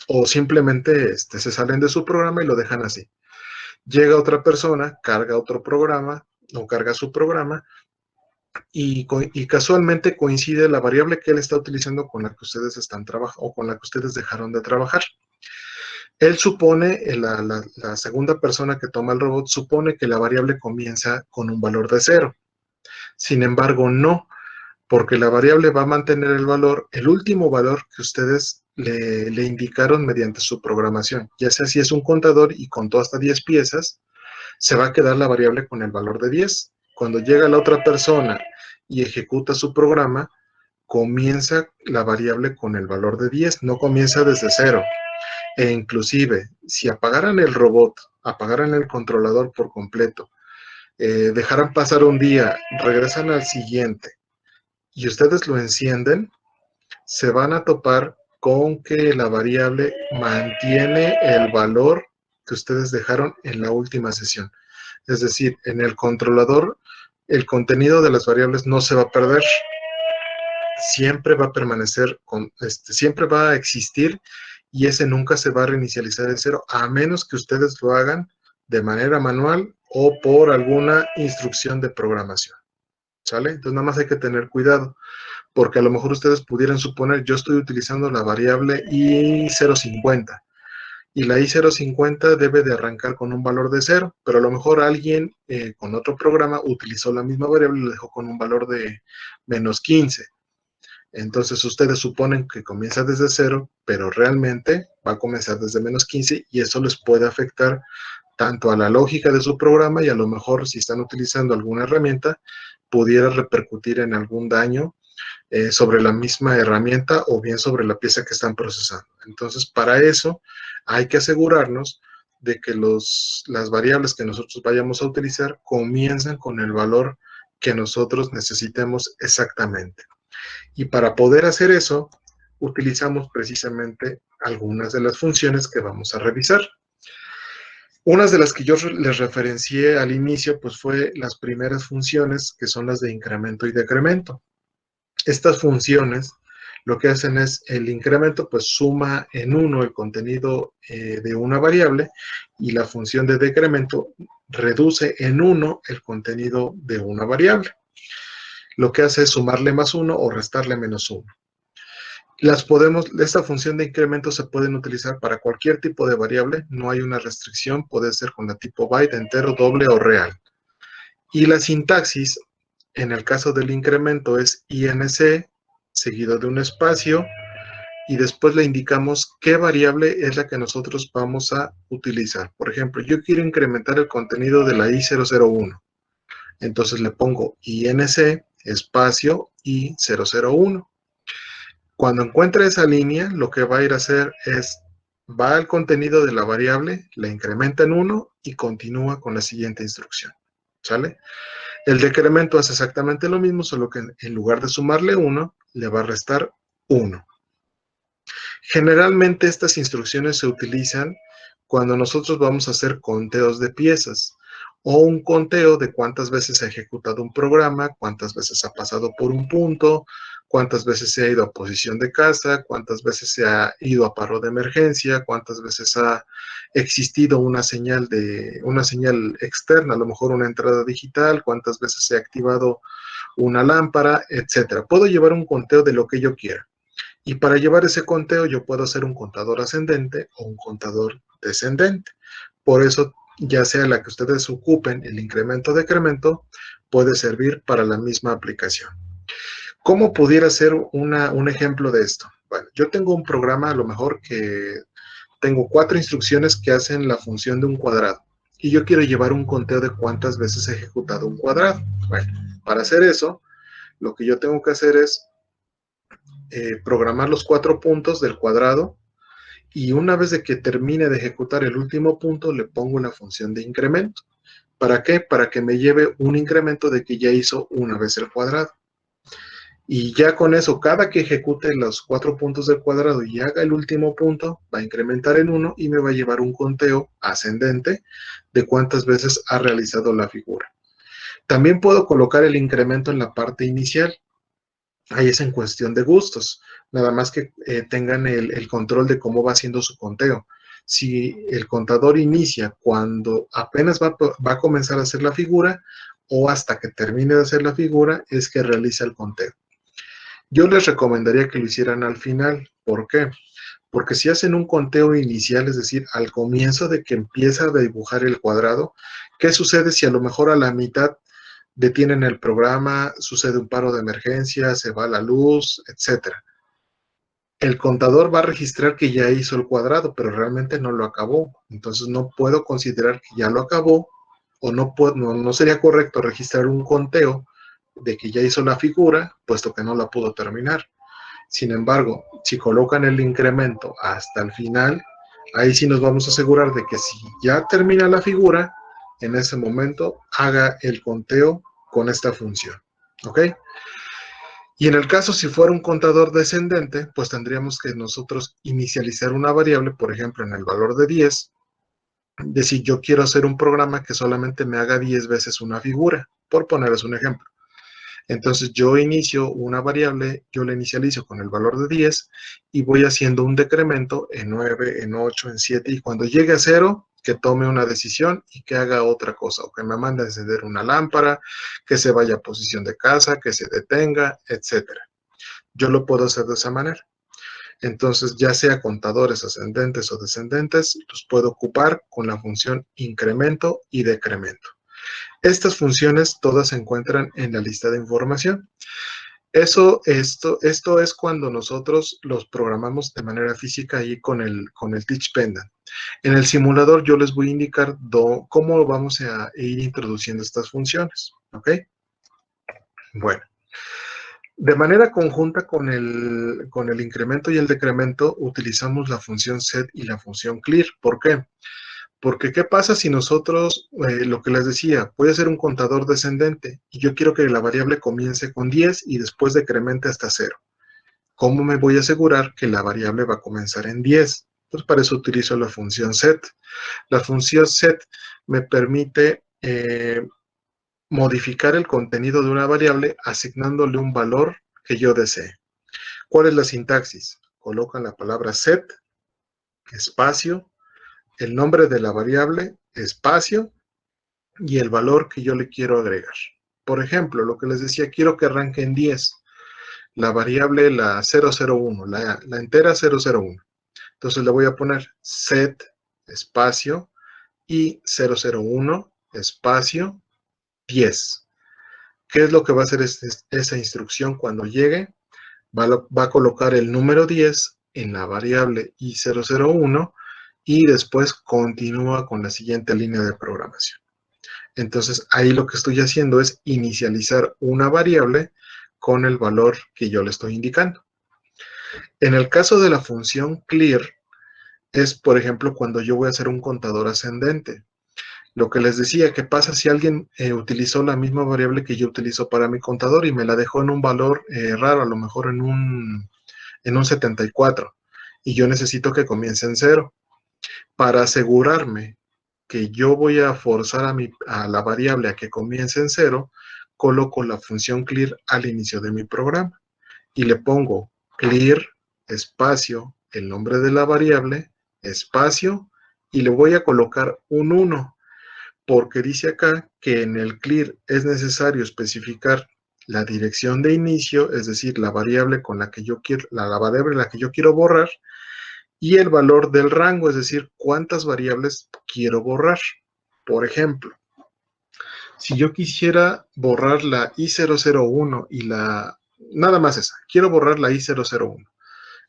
A: O simplemente se salen de su programa y lo dejan así. Llega otra persona, carga otro programa o carga su programa y casualmente coincide la variable que él está utilizando con la que ustedes están trabajando o con la que ustedes dejaron de trabajar. Él supone, la segunda persona que toma el robot supone que la variable comienza con un valor de 0. Sin embargo, no, porque la variable va a mantener el valor, el último valor que ustedes le indicaron mediante su programación. Ya sea si es un contador y contó hasta 10 piezas, se va a quedar la variable con el valor de 10. Cuando llega la otra persona y ejecuta su programa, comienza la variable con el valor de 10, no comienza desde 0. E inclusive, si apagaran el robot, apagaran el controlador por completo, dejaran pasar un día, regresan al siguiente y ustedes lo encienden, se van a topar con que la variable mantiene el valor que ustedes dejaron en la última sesión. Es decir, en el controlador el contenido de las variables no se va a perder, siempre va a permanecer, siempre va a existir y ese nunca se va a reinicializar de cero, a menos que ustedes lo hagan de manera manual o por alguna instrucción de programación, ¿sale? Entonces nada más hay que tener cuidado, porque a lo mejor ustedes pudieran suponer, yo estoy utilizando la variable i050, y la i050 debe de arrancar con un valor de 0, pero a lo mejor alguien con otro programa utilizó la misma variable y lo dejó con un valor de -15. Entonces ustedes suponen que comienza desde 0, pero realmente va a comenzar desde -15 y eso les puede afectar tanto a la lógica de su programa y a lo mejor si están utilizando alguna herramienta, pudiera repercutir en algún daño sobre la misma herramienta o bien sobre la pieza que están procesando. Entonces, para eso hay que asegurarnos de que las variables que nosotros vayamos a utilizar comienzan con el valor que nosotros necesitemos exactamente. Y para poder hacer eso, utilizamos precisamente algunas de las funciones que vamos a revisar. Unas de las que yo les referencié al inicio, pues fue las primeras funciones, que son las de incremento y decremento. Estas funciones lo que hacen es el incremento, pues suma en 1 el contenido de una variable y la función de decremento reduce en 1 el contenido de una variable. Lo que hace es sumarle +1 o restarle -1. Esta función de incremento se pueden utilizar para cualquier tipo de variable, no hay una restricción, puede ser con la tipo byte, entero, doble o real. Y la sintaxis, en el caso del incremento, es INC, seguido de un espacio, y después le indicamos qué variable es la que nosotros vamos a utilizar. Por ejemplo, yo quiero incrementar el contenido de la I001. Entonces le pongo INC, espacio, I001. Cuando encuentre esa línea, lo que va a ir a hacer es, va al contenido de la variable, la incrementa en 1 y continúa con la siguiente instrucción. ¿Sale? El decremento hace exactamente lo mismo, solo que en lugar de sumarle 1, le va a restar 1. Generalmente estas instrucciones se utilizan cuando nosotros vamos a hacer conteos de piezas o un conteo de cuántas veces ha ejecutado un programa, cuántas veces ha pasado por un punto, cuántas veces se ha ido a posición de casa, cuántas veces se ha ido a paro de emergencia, cuántas veces ha existido una señal externa, a lo mejor una entrada digital, cuántas veces se ha activado una lámpara, etcétera. Puedo llevar un conteo de lo que yo quiera. Y para llevar ese conteo yo puedo hacer un contador ascendente o un contador descendente. Por eso, ya sea la que ustedes ocupen, el incremento o decremento, puede servir para la misma aplicación. ¿Cómo pudiera ser un ejemplo de esto? Bueno, yo tengo un programa a lo mejor que tengo 4 instrucciones que hacen la función de un cuadrado y yo quiero llevar un conteo de cuántas veces he ejecutado un cuadrado. Bueno, para hacer eso, lo que yo tengo que hacer es programar los 4 puntos del cuadrado y una vez de que termine de ejecutar el último punto le pongo la función de incremento. ¿Para qué? Para que me lleve un incremento de que ya hizo una vez el cuadrado. Y ya con eso, cada que ejecute los 4 puntos del cuadrado y haga el último punto, va a incrementar en 1 y me va a llevar un conteo ascendente de cuántas veces ha realizado la figura. También puedo colocar el incremento en la parte inicial. Ahí es en cuestión de gustos, nada más que tengan el control de cómo va haciendo su conteo. Si el contador inicia cuando apenas va a comenzar a hacer la figura o hasta que termine de hacer la figura, es que realiza el conteo. Yo les recomendaría que lo hicieran al final. ¿Por qué? Porque si hacen un conteo inicial, es decir, al comienzo de que empieza a dibujar el cuadrado, ¿qué sucede si a lo mejor a la mitad detienen el programa, sucede un paro de emergencia, se va la luz, etcétera? El contador va a registrar que ya hizo el cuadrado, pero realmente no lo acabó. Entonces no puedo considerar que ya lo acabó o no sería correcto registrar un conteo de que ya hizo la figura, puesto que no la pudo terminar. Sin embargo, si colocan el incremento hasta el final, ahí sí nos vamos a asegurar de que si ya termina la figura, en ese momento haga el conteo con esta función. ¿Ok? Y en el caso si fuera un contador descendente, pues tendríamos que nosotros inicializar una variable, por ejemplo, en el valor de 10, decir, yo quiero hacer un programa que solamente me haga 10 veces una figura, por ponerles un ejemplo. Entonces yo inicio una variable, yo la inicializo con el valor de 10 y voy haciendo un decremento en 9, en 8, en 7 y cuando llegue a 0, que tome una decisión y que haga otra cosa, o que me mande a encender una lámpara, que se vaya a posición de casa, que se detenga, etcétera. Yo lo puedo hacer de esa manera. Entonces, ya sea contadores ascendentes o descendentes, los puedo ocupar con la función incremento y decremento. Estas funciones todas se encuentran en la lista de información. Esto es cuando nosotros los programamos de manera física ahí con el Teach Pendant. En el simulador yo les voy a indicar cómo vamos a ir introduciendo estas funciones. ¿Ok? Bueno. De manera conjunta con el incremento y el decremento, utilizamos la función set y la función clear. ¿Por qué? Porque ¿qué pasa si nosotros, lo que les decía, puede ser un contador descendente y yo quiero que la variable comience con 10 y después decremente hasta 0? ¿Cómo me voy a asegurar que la variable va a comenzar en 10? Pues para eso utilizo la función set. La función set me permite modificar el contenido de una variable asignándole un valor que yo desee. ¿Cuál es la sintaxis? Colocan la palabra set, espacio, el nombre de la variable, espacio, y el valor que yo le quiero agregar. Por ejemplo, lo que les decía, quiero que arranque en 10. La variable, la 001, la entera 001. Entonces le voy a poner set, espacio, y 001, espacio, 10. ¿Qué es lo que va a hacer esa instrucción cuando llegue? Va a colocar el número 10 en la variable i001 y después continúa con la siguiente línea de programación. Entonces ahí lo que estoy haciendo es inicializar una variable con el valor que yo le estoy indicando. En el caso de la función clear, es por ejemplo cuando yo voy a hacer un contador ascendente. Lo que les decía, ¿qué pasa si alguien utilizó la misma variable que yo utilizo para mi contador y me la dejó en un valor raro, a lo mejor en un 74, y yo necesito que comience en 0? Para asegurarme que yo voy a forzar a la variable a que comience en 0, coloco la función clear al inicio de mi programa y le pongo clear, espacio, el nombre de la variable, espacio, y le voy a colocar un 1, porque dice acá que en el clear es necesario especificar la dirección de inicio, es decir, la variable con la que yo quiero, la variable la que yo quiero borrar, y el valor del rango, es decir, cuántas variables quiero borrar. Por ejemplo, si yo quisiera borrar la i001 y nada más esa, quiero borrar la i001,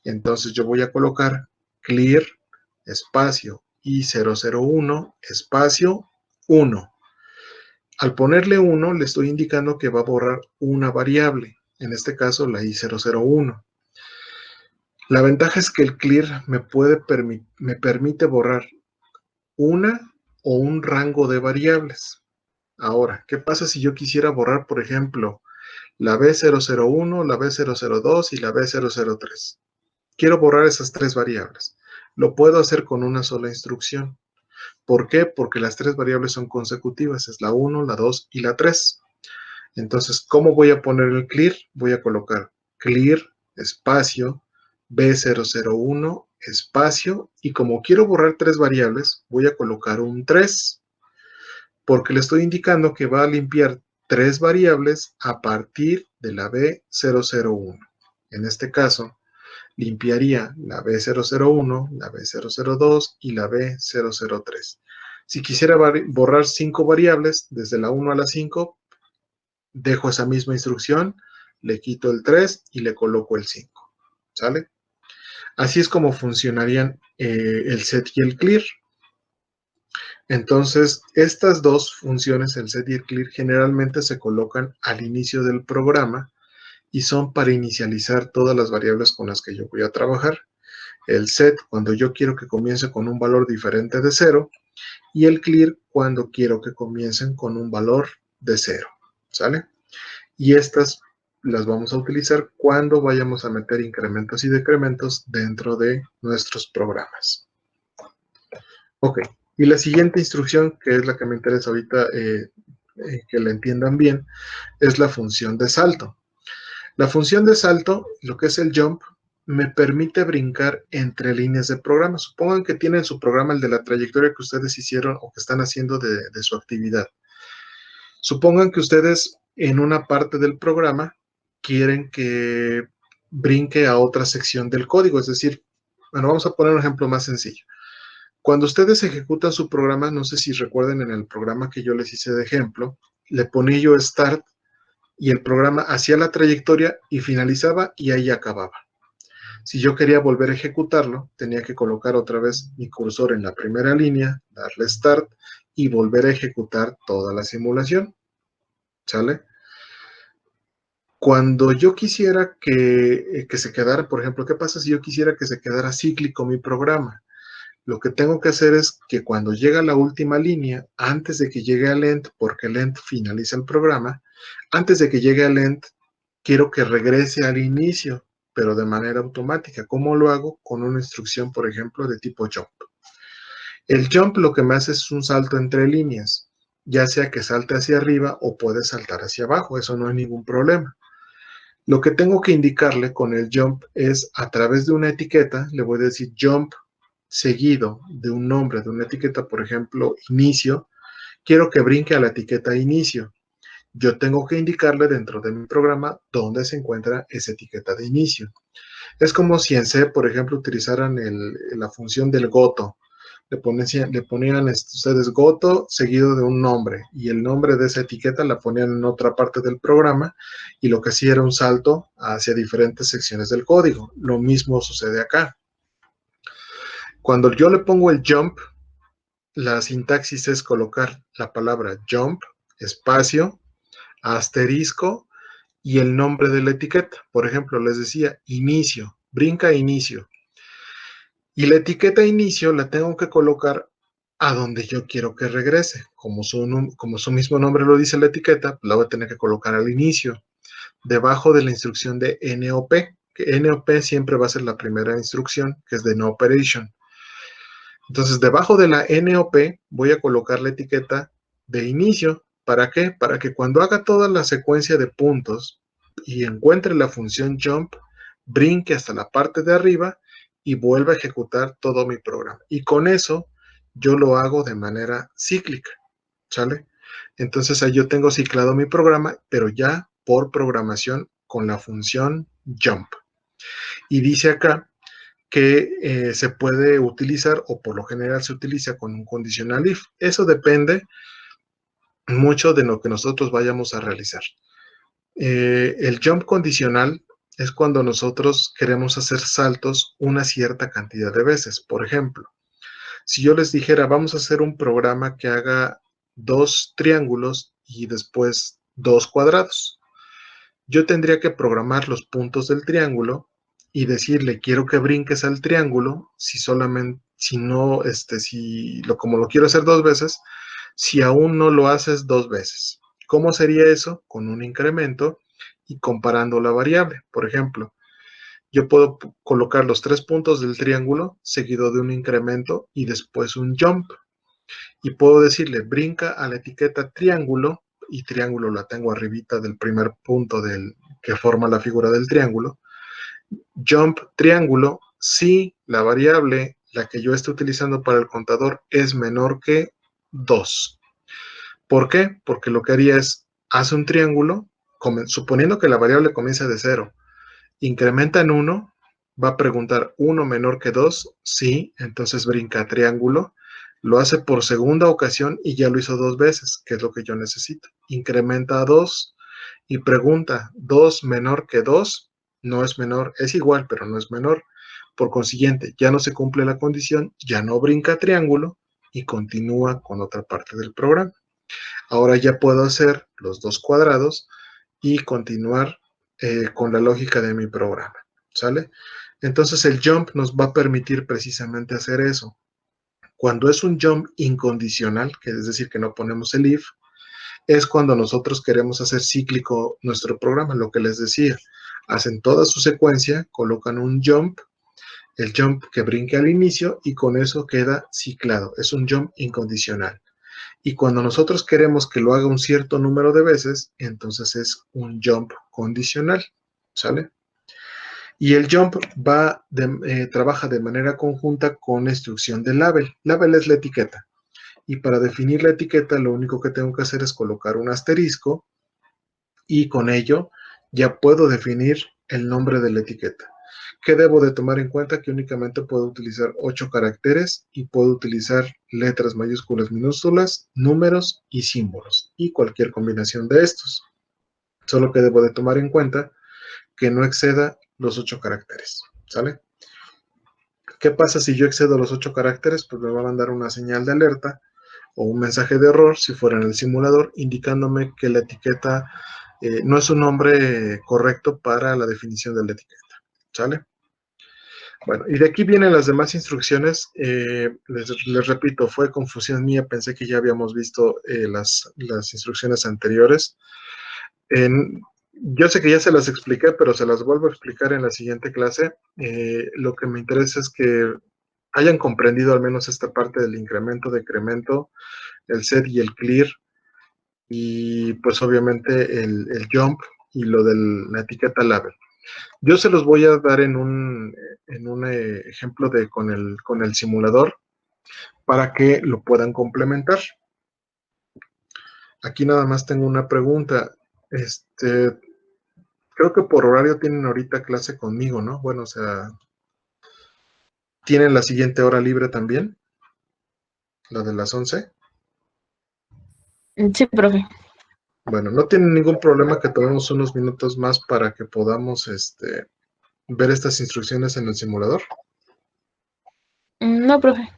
A: entonces yo voy a colocar clear, espacio, i001, espacio, 1. Al ponerle 1, le estoy indicando que va a borrar una variable, en este caso la i001. La ventaja es que el clear me permite borrar una o un rango de variables. Ahora, ¿qué pasa si yo quisiera borrar, por ejemplo, la B001, la B002 y la B003? Quiero borrar esas 3 variables. Lo puedo hacer con una sola instrucción. ¿Por qué? Porque las 3 variables son consecutivas, es la 1, la 2 y la 3. Entonces, ¿cómo voy a poner el clear? Voy a colocar clear, espacio, B001, espacio, y como quiero borrar 3 variables, voy a colocar un 3, porque le estoy indicando que va a limpiar 3 variables a partir de la B001. En este caso, limpiaría la B001, la B002 y la B003. Si quisiera borrar 5 variables, desde la 1 a la 5, dejo esa misma instrucción, le quito el 3 y le coloco el 5. ¿Sale? Así es como funcionarían el set y el clear. Entonces, estas dos funciones, el set y el clear, generalmente se colocan al inicio del programa y son para inicializar todas las variables con las que yo voy a trabajar. El set cuando yo quiero que comience con un valor diferente de 0 y el clear cuando quiero que comiencen con un valor de 0. ¿Sale? Y estas las vamos a utilizar cuando vayamos a meter incrementos y decrementos dentro de nuestros programas. Ok, Y la siguiente instrucción, que es la que me interesa ahorita que la entiendan bien, es la función de salto. La función de salto, lo que es el jump, me permite brincar entre líneas de programa. Supongan que tienen su programa, el de la trayectoria que ustedes hicieron o que están haciendo de su actividad. Supongan que ustedes en una parte del programa quieren que brinque a otra sección del código. Es decir, bueno, vamos a poner un ejemplo más sencillo. Cuando ustedes ejecutan su programa, no sé si recuerden en el programa que yo les hice de ejemplo, le ponía yo start y el programa hacía la trayectoria y finalizaba y ahí acababa. Si yo quería volver a ejecutarlo, tenía que colocar otra vez mi cursor en la primera línea, darle start y volver a ejecutar toda la simulación. ¿Sale? Cuando yo quisiera que se quedara, por ejemplo, ¿qué pasa si yo quisiera que se quedara cíclico mi programa? Lo que tengo que hacer es que cuando llega la última línea, antes de que llegue al end, porque el end finaliza el programa, antes de que llegue al end, quiero que regrese al inicio, pero de manera automática. ¿Cómo lo hago? Con una instrucción, por ejemplo, de tipo jump. El jump lo que me hace es un salto entre líneas, ya sea que salte hacia arriba o puede saltar hacia abajo, eso no hay ningún problema. Lo que tengo que indicarle con el jump es a través de una etiqueta, le voy a decir jump seguido de un nombre, de una etiqueta, por ejemplo, inicio. Quiero que brinque a la etiqueta inicio. Yo tengo que indicarle dentro de mi programa dónde se encuentra esa etiqueta de inicio. Es como si en C, por ejemplo, utilizaran la función del goto. Le ponían ustedes goto seguido de un nombre y el nombre de esa etiqueta la ponían en otra parte del programa y lo que hacía era un salto hacia diferentes secciones del código. Lo mismo sucede acá. Cuando yo le pongo el jump, la sintaxis es colocar la palabra jump, espacio, asterisco y el nombre de la etiqueta. Por ejemplo, les decía inicio, brinca inicio. Y la etiqueta inicio la tengo que colocar a donde yo quiero que regrese. Como su mismo nombre lo dice la etiqueta, la voy a tener que colocar al inicio, debajo de la instrucción de NOP, que NOP siempre va a ser la primera instrucción, que es de No Operation. Entonces, debajo de la NOP voy a colocar la etiqueta de inicio. ¿Para qué? Para que cuando haga toda la secuencia de puntos y encuentre la función jump, brinque hasta la parte de arriba y vuelva a ejecutar todo mi programa. Y con eso yo lo hago de manera cíclica, ¿sale? Entonces ahí yo tengo ciclado mi programa, pero ya por programación con la función jump. Y dice acá que se puede utilizar o por lo general se utiliza con un conditional if. Eso depende mucho de lo que nosotros vayamos a realizar. El jump condicional es cuando nosotros queremos hacer saltos una cierta cantidad de veces. Por ejemplo, si yo les dijera, vamos a hacer un programa que haga 2 triángulos y después 2 cuadrados. Yo tendría que programar los puntos del triángulo y decirle, quiero que brinques al triángulo, si solamente, si no, como lo quiero hacer 2 veces, si aún no lo haces 2 veces. ¿Cómo sería eso? Con un incremento y comparando la variable. Por ejemplo, yo puedo colocar los 3 puntos del triángulo seguido de un incremento y después un jump. Y puedo decirle, brinca a la etiqueta triángulo, y triángulo la tengo arribita del primer punto que forma la figura del triángulo. Jump triángulo, si la variable, la que yo esté utilizando para el contador, es menor que 2. ¿Por qué? Porque lo que haría es, hace un triángulo, suponiendo que la variable comienza de 0, incrementa en 1, va a preguntar 1 menor que 2, sí, entonces brinca a triángulo, lo hace por segunda ocasión y ya lo hizo 2 veces, que es lo que yo necesito. Incrementa a 2 y pregunta, 2 menor que 2, no es menor, es igual, pero no es menor. Por consiguiente, ya no se cumple la condición, ya no brinca a triángulo y continúa con otra parte del programa. Ahora ya puedo hacer los 2 cuadrados y continuar con la lógica de mi programa, ¿sale? Entonces el jump nos va a permitir precisamente hacer eso. Cuando es un jump incondicional, que es decir, que no ponemos el if, es cuando nosotros queremos hacer cíclico nuestro programa, lo que les decía. Hacen toda su secuencia, colocan un jump, el jump que brinque al inicio y con eso queda ciclado. Es un jump incondicional. Y cuando nosotros queremos que lo haga un cierto número de veces, entonces es un jump condicional, ¿sale? Y el jump trabaja de manera conjunta con la instrucción de label. Label es la etiqueta. Y para definir la etiqueta, lo único que tengo que hacer es colocar un asterisco y con ello ya puedo definir el nombre de la etiqueta. ¿Qué debo de tomar en cuenta? Que únicamente puedo utilizar 8 caracteres y puedo utilizar letras mayúsculas, minúsculas, números y símbolos y cualquier combinación de estos. Solo que debo de tomar en cuenta que no exceda los 8 caracteres, ¿sale? ¿Qué pasa si yo excedo los 8 caracteres? Pues me va a mandar una señal de alerta o un mensaje de error si fuera en el simulador indicándome que la etiqueta no es un nombre correcto para la definición de la etiqueta, ¿sale? Bueno, y de aquí vienen las demás instrucciones. Les repito, fue confusión mía, pensé que ya habíamos visto las instrucciones anteriores. Yo sé que ya se las expliqué, pero se las vuelvo a explicar en la siguiente clase. Lo que me interesa es que hayan comprendido al menos esta parte del incremento, decremento, el set y el clear, y pues obviamente el jump y lo de la etiqueta label. Yo se los voy a dar en un ejemplo con el simulador para que lo puedan complementar. Aquí nada más tengo una pregunta. Creo que por horario tienen ahorita clase conmigo, ¿no? Bueno, o sea, ¿tienen la siguiente hora libre también? ¿La de las 11?
B: Sí, profe.
A: Bueno, no tienen ningún problema que tomemos unos minutos más para que podamos ver estas instrucciones en el simulador.
B: No, profe.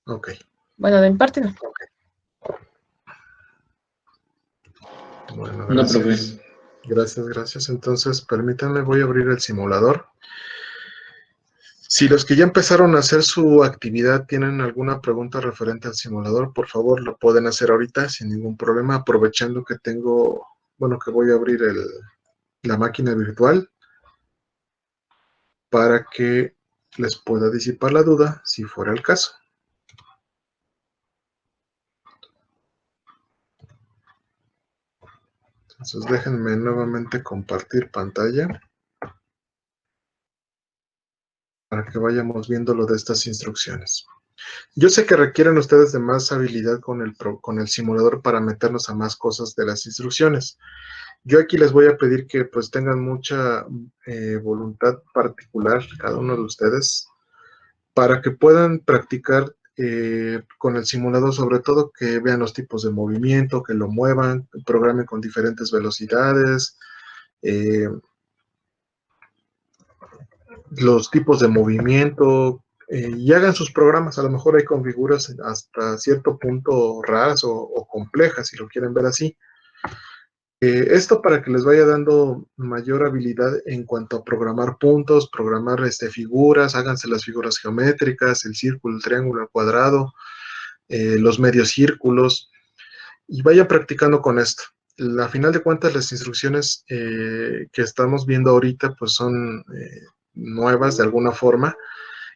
A: Ok.
B: Bueno, de mi parte no.
A: Bueno,
C: No, profe.
A: gracias. Gracias. Entonces, permítanme, voy a abrir el simulador. Si los que ya empezaron a hacer su actividad tienen alguna pregunta referente al simulador, por favor, lo pueden hacer ahorita sin ningún problema, aprovechando que tengo, bueno, que voy a abrir la máquina virtual para que les pueda disipar la duda si fuera el caso. Entonces, déjenme nuevamente compartir pantalla para que vayamos viendo lo de estas instrucciones. Yo sé que requieren ustedes de más habilidad con el simulador para meternos a más cosas de las instrucciones. Yo aquí les voy a pedir que pues tengan mucha voluntad particular cada uno de ustedes para que puedan practicar con el simulador, sobre todo que vean los tipos de movimiento, que lo muevan, programen con diferentes velocidades, eh, los tipos de movimiento y hagan sus programas. A lo mejor hay configuras hasta cierto punto raras o complejas, si lo quieren ver así. Esto para que les vaya dando mayor habilidad en cuanto a programar puntos, programar figuras, háganse las figuras geométricas, el círculo, el triángulo, el cuadrado, los medios círculos, y vayan practicando con esto. A final de cuentas, las instrucciones que estamos viendo ahorita pues son nuevas de alguna forma,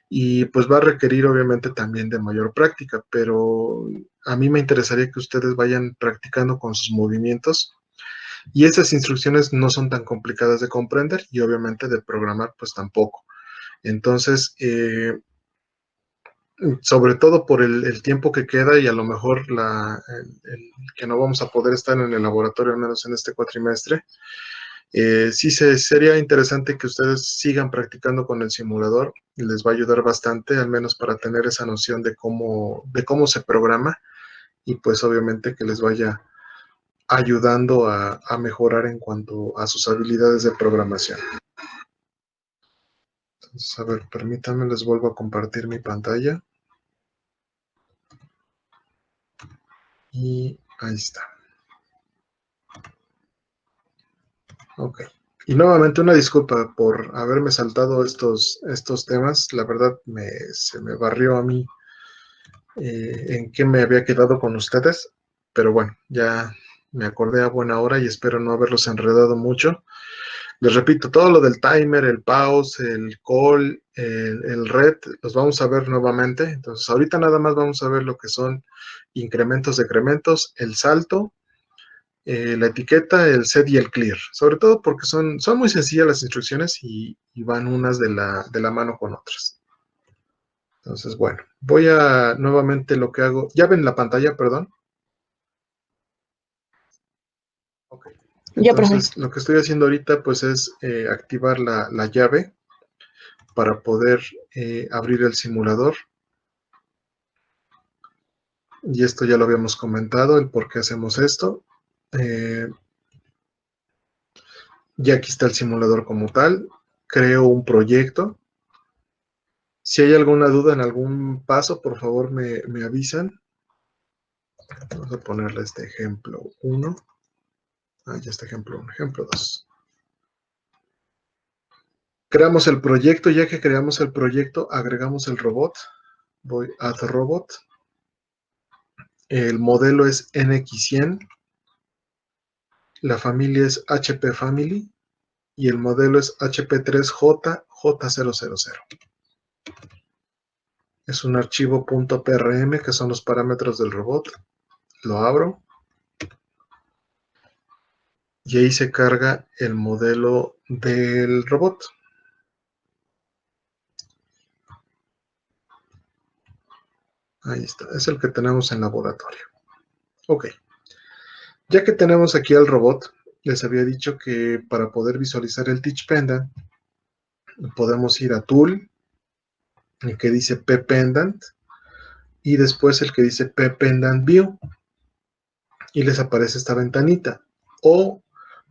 A: y pues va a requerir obviamente también de mayor práctica, pero a mí me interesaría que ustedes vayan practicando con sus movimientos. Y esas instrucciones no son tan complicadas de comprender y obviamente de programar pues tampoco. Entonces, sobre todo por el tiempo que queda y a lo mejor que no vamos a poder estar en el laboratorio, al menos en este cuatrimestre, sí sería interesante que ustedes sigan practicando con el simulador. Les va a ayudar bastante, al menos para tener esa noción de cómo se programa y pues obviamente que les vaya ayudando a mejorar en cuanto a sus habilidades de programación. Entonces, a ver, permítanme, les vuelvo a compartir mi pantalla. Y ahí está. Ok. Y nuevamente una disculpa por haberme saltado estos temas. La verdad se me barrió a mí en qué me había quedado con ustedes. Pero bueno, ya me acordé a buena hora y espero no haberlos enredado mucho. Les repito, todo lo del timer, el pause, el call, el red, los vamos a ver nuevamente. Entonces, ahorita nada más vamos a ver lo que son incrementos, decrementos, el salto, la etiqueta, el set y el clear. Sobre todo porque son muy sencillas las instrucciones y van unas de la mano con otras. Entonces, bueno, voy a nuevamente lo que hago. ¿Ya ven la pantalla, perdón? Ok.
B: Ya, profe.
A: Entonces, lo que estoy haciendo ahorita pues es activar la llave para poder abrir el simulador. Y esto ya lo habíamos comentado, el por qué hacemos esto. Ya aquí está el simulador como tal. Creo un proyecto. Si hay alguna duda en algún paso, por favor me avisan. Vamos a ponerle este ejemplo 1. Ya está ejemplo 1, ejemplo 2. Creamos el proyecto. Ya que creamos el proyecto, agregamos el robot. Voy a Add Robot. El modelo es NX100. La familia es HP Family. Y el modelo es HP3JJ000. Es un archivo .prm que son los parámetros del robot. Lo abro. Y ahí se carga el modelo del robot. Ahí está, es el que tenemos en laboratorio. Ok. Ya que tenemos aquí al robot, les había dicho que para poder visualizar el Teach Pendant, podemos ir a Tool, el que dice P-Pendant, y después el que dice P-Pendant View, y les aparece esta ventanita. O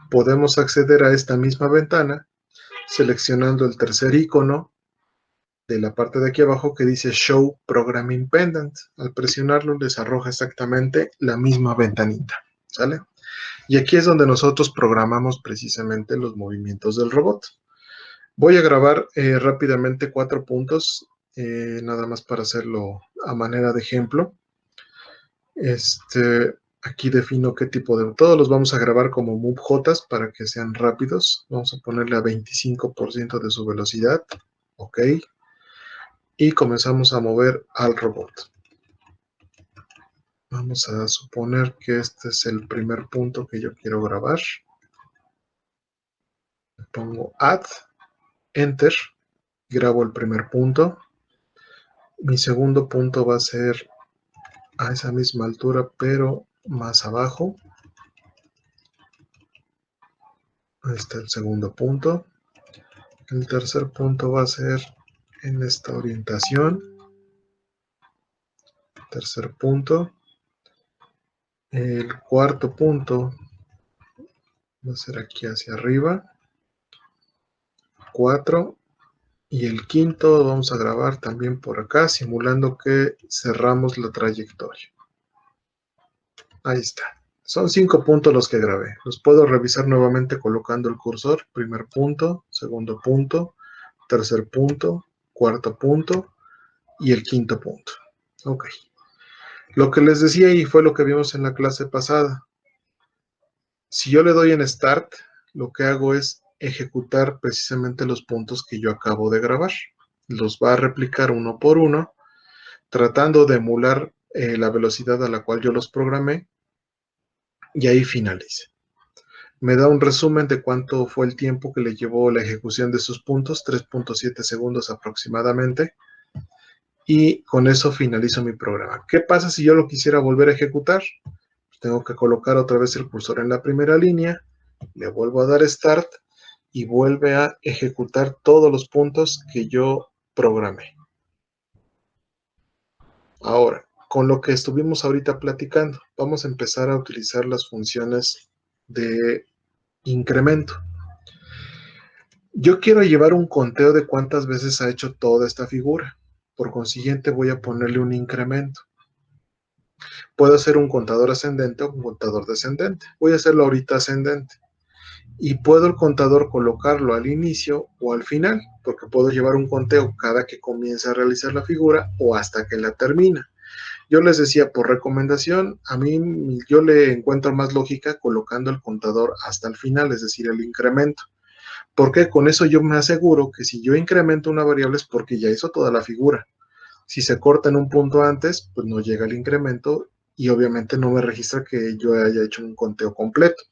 A: podemos acceder a esta misma ventana seleccionando el tercer icono de la parte de aquí abajo que dice Show Programming Pendant. Al presionarlo les arroja exactamente la misma ventanita, ¿sale? Y aquí es donde nosotros programamos precisamente los movimientos del robot. Voy a grabar rápidamente 4 puntos, nada más para hacerlo a manera de ejemplo. Aquí defino qué tipo de... Todos los vamos a grabar como MoveJs para que sean rápidos. Vamos a ponerle a 25% de su velocidad. Ok. Y comenzamos a mover al robot. Vamos a suponer que este es el primer punto que yo quiero grabar. Pongo Add, Enter, grabo el primer punto. Mi segundo punto va a ser a esa misma altura, pero más abajo. Ahí está el segundo punto. El tercer punto va a ser en esta orientación. Tercer punto. El cuarto punto va a ser aquí hacia arriba. 4. Y el quinto vamos a grabar también por acá, simulando que cerramos la trayectoria. Ahí está. Son 5 puntos los que grabé. Los puedo revisar nuevamente colocando el cursor. Primer punto, segundo punto, tercer punto, cuarto punto y el quinto punto. Ok. Lo que les decía y fue lo que vimos en la clase pasada. Si yo le doy en Start, lo que hago es ejecutar precisamente los puntos que yo acabo de grabar. Los va a replicar uno por uno, tratando de emular la velocidad a la cual yo los programé, y ahí finalice. Me da un resumen de cuánto fue el tiempo que le llevó la ejecución de sus puntos, 3.7 segundos aproximadamente, y con eso finalizo mi programa. ¿Qué pasa si yo lo quisiera volver a ejecutar? Tengo que colocar otra vez el cursor en la primera línea, le vuelvo a dar Start y vuelve a ejecutar todos los puntos que yo programé. Ahora, con lo que estuvimos ahorita platicando, vamos a empezar a utilizar las funciones de incremento. Yo quiero llevar un conteo de cuántas veces ha hecho toda esta figura. Por consiguiente, voy a ponerle un incremento. Puedo hacer un contador ascendente o un contador descendente. Voy a hacerlo ahorita ascendente. Y puedo el contador colocarlo al inicio o al final, porque puedo llevar un conteo cada que comienza a realizar la figura o hasta que la termina. Yo les decía, por recomendación, a mí yo le encuentro más lógica colocando el contador hasta el final, es decir, el incremento. Porque con eso yo me aseguro que si yo incremento una variable es porque ya hizo toda la figura. Si se corta en un punto antes, pues no llega el incremento y obviamente no me registra que yo haya hecho un conteo completo.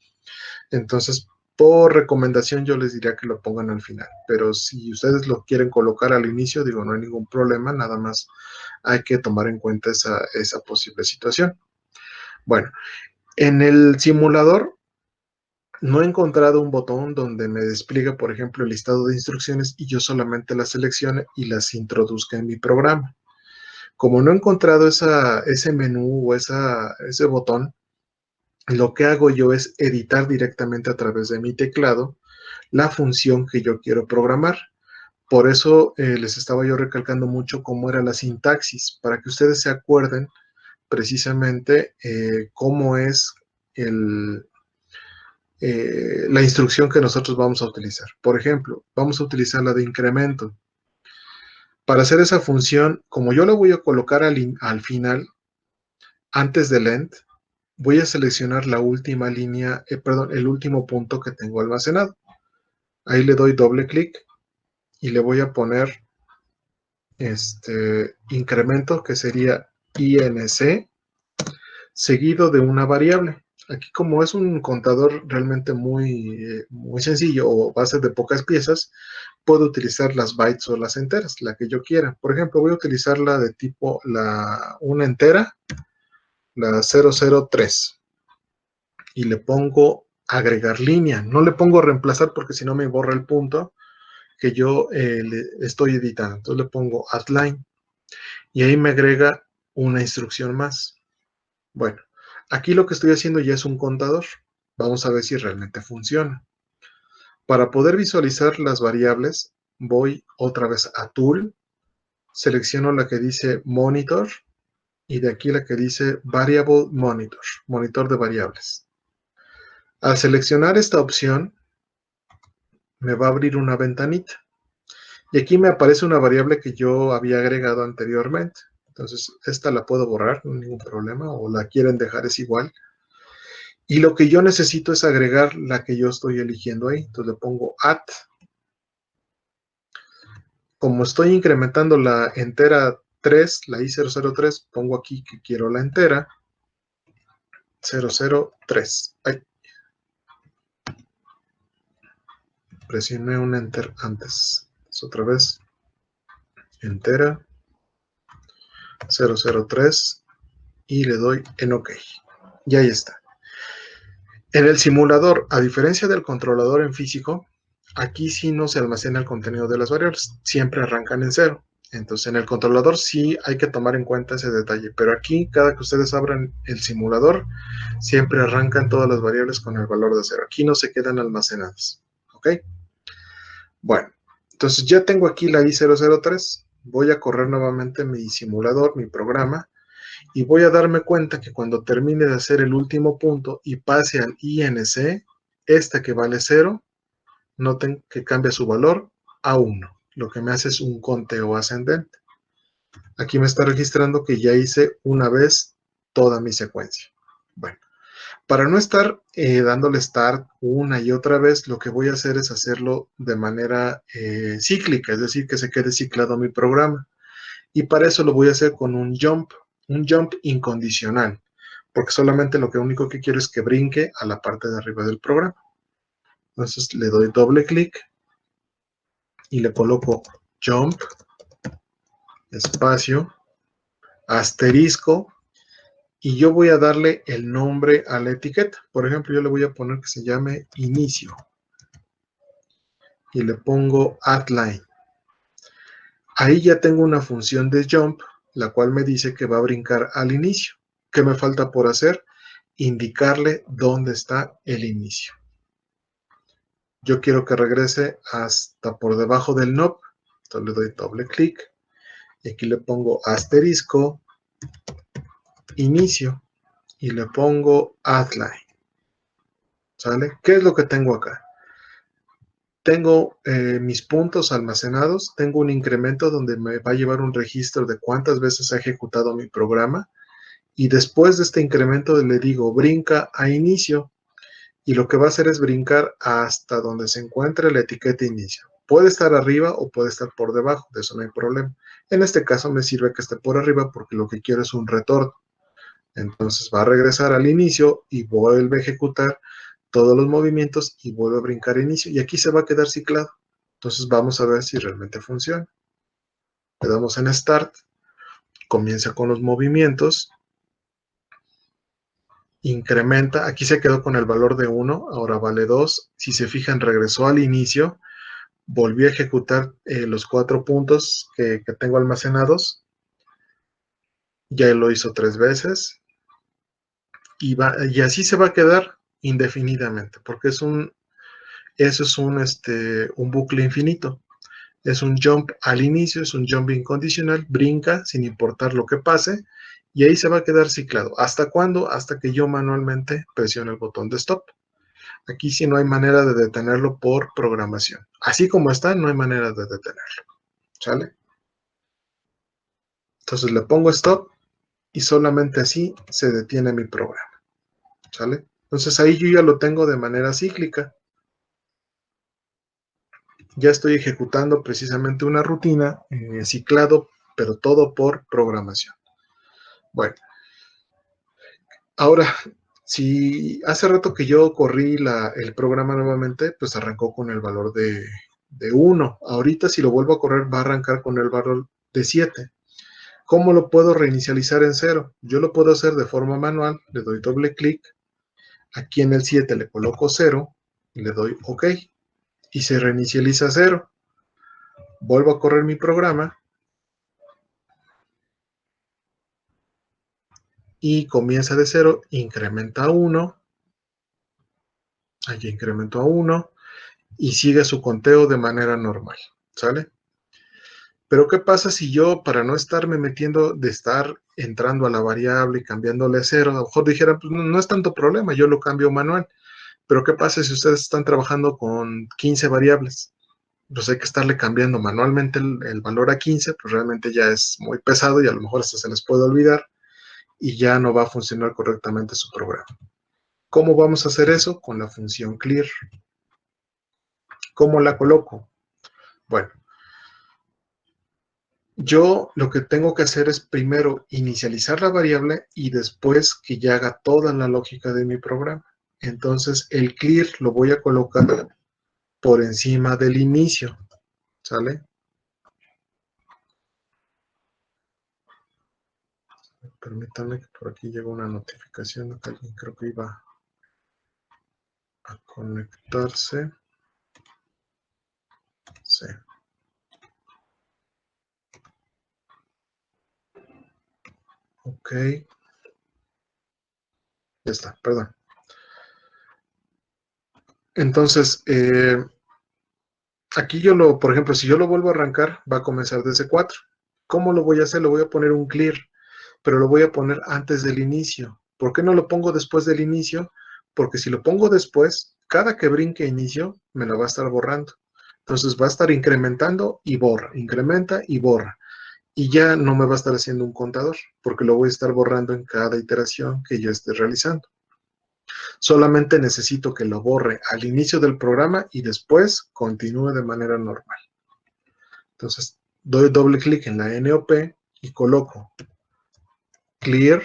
A: Entonces, por recomendación yo les diría que lo pongan al final, pero si ustedes lo quieren colocar al inicio, digo, no hay ningún problema, nada más hay que tomar en cuenta esa posible situación. Bueno, en el simulador no he encontrado un botón donde me despliegue, por ejemplo, el listado de instrucciones y yo solamente las seleccione y las introduzca en mi programa. Como no he encontrado ese menú o ese botón, lo que hago yo es editar directamente a través de mi teclado la función que yo quiero programar. Por eso les estaba yo recalcando mucho cómo era la sintaxis, para que ustedes se acuerden precisamente cómo es la instrucción que nosotros vamos a utilizar. Por ejemplo, vamos a utilizar la de incremento. Para hacer esa función, como yo la voy a colocar al final, antes del end, voy a seleccionar la última línea, perdón, el último punto que tengo almacenado. Ahí le doy doble clic y le voy a poner incremento, que sería INC, seguido de una variable. Aquí, como es un contador realmente muy sencillo o base de pocas piezas, puedo utilizar las bytes o las enteras, la que yo quiera. Por ejemplo, voy a utilizar la de tipo, una entera, la 003, y le pongo agregar línea. No le pongo reemplazar porque si no me borra el punto que yo le estoy editando. Entonces le pongo add line y ahí me agrega una instrucción más. Bueno, aquí lo que estoy haciendo ya es un contador. Vamos a ver si realmente funciona. Para poder visualizar las variables, voy otra vez a Tool, selecciono la que dice Monitor y de aquí la que dice Variable Monitor, monitor de variables. Al seleccionar esta opción, me va a abrir una ventanita y aquí me aparece una variable que yo había agregado anteriormente. Entonces, esta la puedo borrar, no hay ningún problema, o la quieren dejar es igual. Y lo que yo necesito es agregar la que yo estoy eligiendo ahí. Entonces le pongo add. Como estoy incrementando la entera 3, la I003, pongo aquí que quiero la entera 003. Ay, presioné un enter antes. Entonces, otra vez, entera 003 y le doy en OK. Y ahí está. En el simulador, a diferencia del controlador en físico, aquí sí no se almacena el contenido de las variables, siempre arrancan en 0. Entonces en el controlador sí hay que tomar en cuenta ese detalle, pero aquí cada que ustedes abran el simulador, siempre arrancan todas las variables con el valor de 0. Aquí no se quedan almacenadas. ¿Ok? Bueno, entonces ya tengo aquí la I003, voy a correr nuevamente mi simulador, mi programa, y voy a darme cuenta que cuando termine de hacer el último punto y pase al INC, esta que vale 0, noten que cambia su valor a 1. Lo que me hace es un conteo ascendente. Aquí me está registrando que ya hice una vez toda mi secuencia. Bueno, para no estar dándole start una y otra vez, lo que voy a hacer es hacerlo de manera cíclica, es decir, que se quede ciclado mi programa. Y para eso lo voy a hacer con un jump incondicional, porque solamente lo único que quiero es que brinque a la parte de arriba del programa. Entonces le doy doble clic y le coloco jump, espacio, asterisco, y yo voy a darle el nombre a la etiqueta. Por ejemplo, yo le voy a poner que se llame inicio y le pongo add line. Ahí ya tengo una función de jump, la cual me dice que va a brincar al inicio. ¿Qué me falta por hacer? Indicarle dónde está el inicio. Yo quiero que regrese hasta por debajo del knob. Entonces le doy doble clic y aquí le pongo asterisco, inicio, y le pongo add line. ¿Sale? ¿Qué es lo que tengo acá? Tengo mis puntos almacenados, tengo un incremento donde me va a llevar un registro de cuántas veces ha ejecutado mi programa, y después de este incremento le digo brinca a inicio, y lo que va a hacer es brincar hasta donde se encuentre la etiqueta inicio. Puede estar arriba o puede estar por debajo, de eso no hay problema. En este caso me sirve que esté por arriba porque lo que quiero es un retorno. Entonces va a regresar al inicio y vuelve a ejecutar todos los movimientos y vuelve a brincar a inicio. Y aquí se va a quedar ciclado. Entonces vamos a ver si realmente funciona. Le damos en Start, comienza con los movimientos, incrementa, aquí se quedó con el valor de 1, ahora vale 2. Si se fijan, regresó al inicio, volví a ejecutar los 4 puntos que tengo almacenados. Ya lo hizo 3 veces. Y así se va a quedar indefinidamente, porque eso es un bucle infinito. Es un jump al inicio, es un jump incondicional, brinca sin importar lo que pase, y ahí se va a quedar ciclado. ¿Hasta cuándo? Hasta que yo manualmente presione el botón de stop. Aquí sí no hay manera de detenerlo por programación. Así como está, no hay manera de detenerlo. ¿Sale? Entonces le pongo stop y solamente así se detiene mi programa. ¿Sale? Entonces ahí yo ya lo tengo de manera cíclica. Ya estoy ejecutando precisamente una rutina ciclado, pero todo por programación. Bueno, ahora, si hace rato que yo corrí el programa nuevamente, pues arrancó con el valor de 1. Ahorita si lo vuelvo a correr va a arrancar con el valor de 7. ¿Cómo lo puedo reinicializar en 0? Yo lo puedo hacer de forma manual, le doy doble clic, aquí en el 7 le coloco 0 y le doy OK y se reinicializa a 0. Vuelvo a correr mi programa y comienza de 0, incrementa a 1, allí incrementó a 1 y sigue su conteo de manera normal, ¿sale? Pero ¿qué pasa si yo, para no estarme metiendo, de estar entrando a la variable y cambiándole a 0, a lo mejor dijera, pues no es tanto problema, yo lo cambio manual, pero ¿qué pasa si ustedes están trabajando con 15 variables? Pues hay que estarle cambiando manualmente el valor a 15, pues realmente ya es muy pesado y a lo mejor hasta se les puede olvidar y ya no va a funcionar correctamente su programa. ¿Cómo vamos a hacer eso? Con la función clear. ¿Cómo la coloco? Bueno, yo lo que tengo que hacer es primero inicializar la variable y después que ya haga toda la lógica de mi programa. Entonces el clear lo voy a colocar por encima del inicio, ¿sale? Permítanme que por aquí llegó una notificación de que alguien creo que iba a conectarse. Sí. Ok. Ya está, perdón. Entonces, aquí por ejemplo, si yo lo vuelvo a arrancar, va a comenzar desde 4. ¿Cómo lo voy a hacer? Lo voy a poner un clear, pero lo voy a poner antes del inicio. ¿Por qué no lo pongo después del inicio? Porque si lo pongo después, cada que brinque inicio, me lo va a estar borrando. Entonces va a estar incrementando y borra, incrementa y borra. Y ya no me va a estar haciendo un contador, porque lo voy a estar borrando en cada iteración que yo esté realizando. Solamente necesito que lo borre al inicio del programa y después continúe de manera normal. Entonces, doy doble clic en la NOP y coloco clear,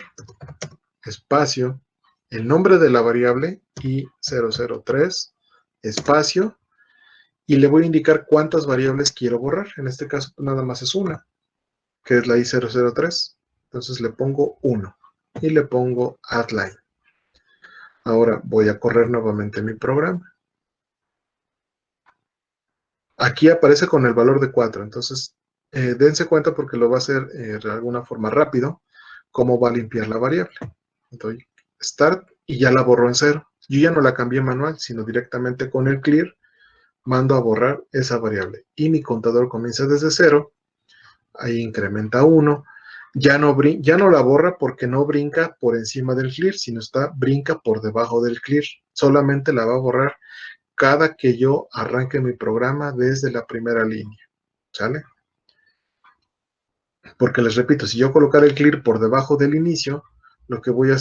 A: espacio, el nombre de la variable i003, espacio, y le voy a indicar cuántas variables quiero borrar. En este caso, nada más es una, que es la i003. Entonces le pongo 1 y le pongo add line. Ahora voy a correr nuevamente mi programa. Aquí aparece con el valor de 4, entonces dense cuenta porque lo va a hacer de alguna forma rápido, cómo va a limpiar la variable. Doy Start y ya la borró en 0. Yo ya no la cambié manual, sino directamente con el clear mando a borrar esa variable. Y mi contador comienza desde 0, ahí incrementa 1, ya no la borra porque no brinca por encima del clear, sino brinca por debajo del clear. Solamente la va a borrar cada que yo arranque mi programa desde la primera línea, ¿sale? Porque les repito, si yo colocara el clear por debajo del inicio, lo que voy a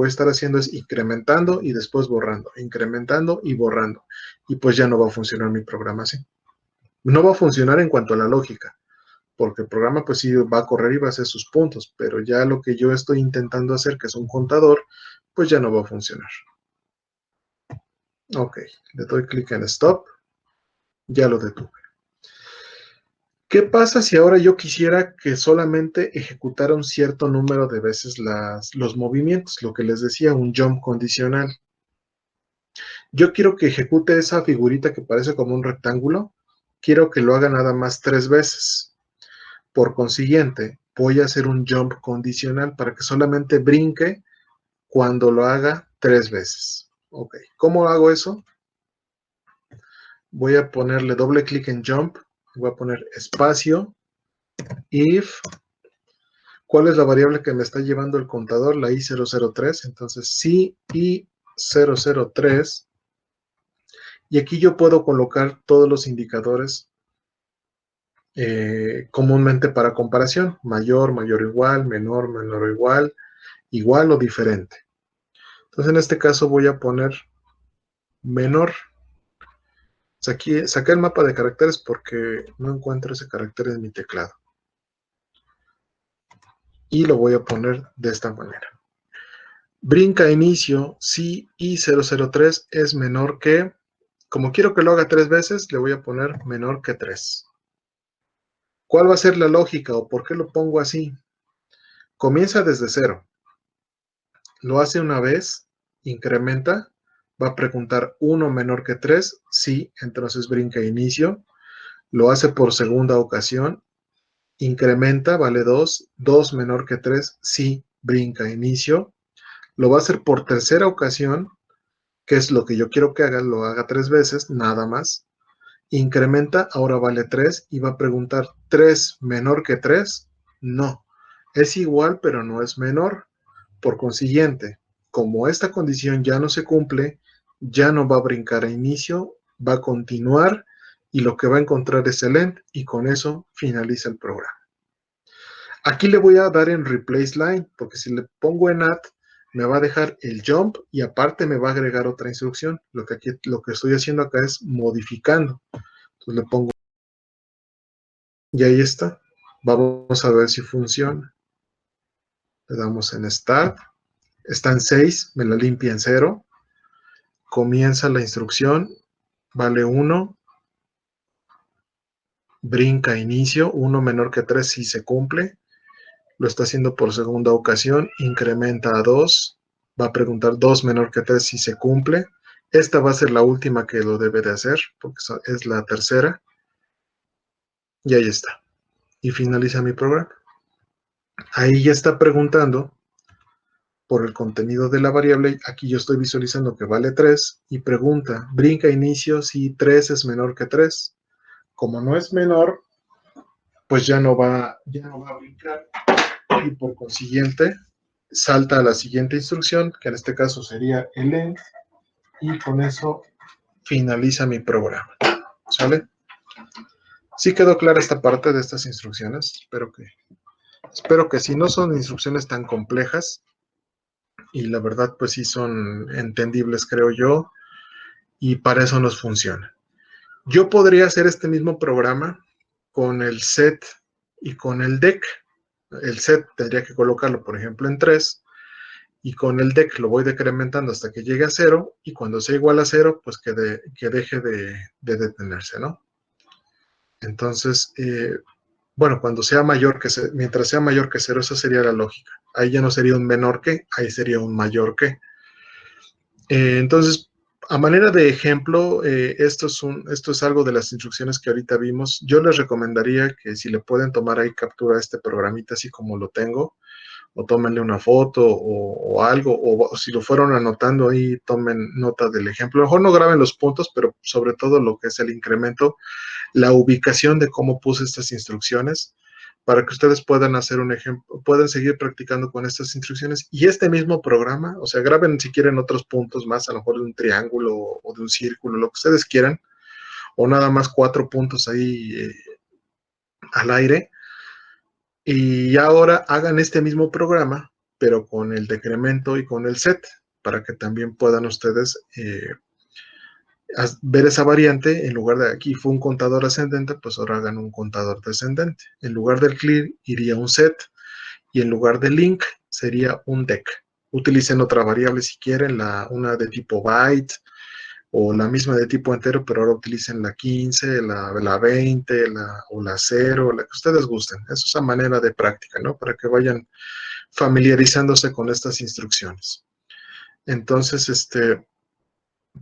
A: estar haciendo es incrementando y después borrando, incrementando y borrando. Y pues ya no va a funcionar mi programa así. No va a funcionar en cuanto a la lógica, porque el programa pues sí va a correr y va a hacer sus puntos, pero ya lo que yo estoy intentando hacer, que es un contador, pues ya no va a funcionar. Ok, le doy clic en Stop, ya lo detuve. ¿Qué pasa si ahora yo quisiera que solamente ejecutara un cierto número de veces los movimientos? Lo que les decía, un jump condicional. Yo quiero que ejecute esa figurita que parece como un rectángulo, quiero que lo haga nada más 3 veces. Por consiguiente, voy a hacer un jump condicional para que solamente brinque cuando lo haga 3 veces. Ok, ¿cómo hago eso? Voy a ponerle doble clic en jump, voy a poner espacio, if, ¿cuál es la variable que me está llevando el contador? La i003, entonces si i003, y aquí yo puedo colocar todos los indicadores comúnmente para comparación, mayor, mayor o igual, menor, menor o igual, igual o diferente. Entonces en este caso voy a poner menor. Saqué el mapa de caracteres porque no encuentro ese carácter en mi teclado. Y lo voy a poner de esta manera. Brinca inicio si i003 es menor que, como quiero que lo haga 3 veces, le voy a poner menor que 3. ¿Cuál va a ser la lógica o por qué lo pongo así? Comienza desde 0. Lo hace una vez, incrementa, va a preguntar 1 menor que 3, sí, entonces brinca inicio. Lo hace por segunda ocasión, incrementa, vale 2, 2 menor que 3, sí, brinca inicio. Lo va a hacer por tercera ocasión, que es lo que yo quiero que haga, lo haga 3 veces, nada más. Incrementa, ahora vale 3 y va a preguntar, ¿3 menor que 3? No, es igual pero no es menor. Por consiguiente, como esta condición ya no se cumple, ya no va a brincar a inicio, va a continuar y lo que va a encontrar es el end y con eso finaliza el programa. Aquí le voy a dar en replace line, porque si le pongo en add, me va a dejar el jump y aparte me va a agregar otra instrucción. Lo que estoy haciendo acá es modificando. Entonces le pongo y ahí está. Vamos a ver si funciona. Le damos en start. Está en 6, me la limpia en 0. Comienza la instrucción, vale 1. Brinca inicio, 1 menor que 3 si se cumple. Lo está haciendo por segunda ocasión, incrementa a 2, va a preguntar 2 menor que 3 si se cumple. Esta va a ser la última que lo debe de hacer, porque es la tercera. Y ahí está. Y finaliza mi programa. Ahí ya está preguntando por el contenido de la variable. Aquí yo estoy visualizando que vale 3 y pregunta, brinca inicio si 3 es menor que 3. Como no es menor, pues ya no va a brincar. Y por consiguiente salta a la siguiente instrucción, que en este caso sería el end, y con eso finaliza mi programa. ¿Sale? ¿Sí quedó clara esta parte de estas instrucciones? Espero que sí. No son instrucciones tan complejas y la verdad pues sí son entendibles, creo yo, y para eso nos funciona. Yo podría hacer este mismo programa con el set y con el deck. El set tendría que colocarlo, por ejemplo, en 3, y con el deck lo voy decrementando hasta que llegue a 0, y cuando sea igual a 0, pues que deje de detenerse, ¿no? Entonces, bueno, mientras sea mayor que 0, esa sería la lógica. Ahí ya no sería un menor que, ahí sería un mayor que. Entonces, a manera de ejemplo, esto es algo de las instrucciones que ahorita vimos. Yo les recomendaría que si le pueden tomar ahí captura a este programita así como lo tengo, o tómenle una foto o algo, o si lo fueron anotando ahí, tomen nota del ejemplo. A lo mejor no graben los puntos, pero sobre todo lo que es el incremento, la ubicación de cómo puse estas instrucciones, para que ustedes puedan hacer un ejemplo, puedan seguir practicando con estas instrucciones. Y este mismo programa, o sea, graben si quieren otros puntos más, a lo mejor de un triángulo o de un círculo, lo que ustedes quieran, o nada más 4 puntos ahí al aire. Y ahora hagan este mismo programa, pero con el decremento y con el set, para que también puedan ustedes ver esa variante. En lugar de aquí fue un contador ascendente, pues ahora hagan un contador descendente. En lugar del clear iría un set, y en lugar de link sería un dec. Utilicen otra variable si quieren, una de tipo byte, o la misma de tipo entero, pero ahora utilicen la 15, la 20, o la 0, la que ustedes gusten. Eso es a manera de práctica, ¿no? Para que vayan familiarizándose con estas instrucciones. Entonces,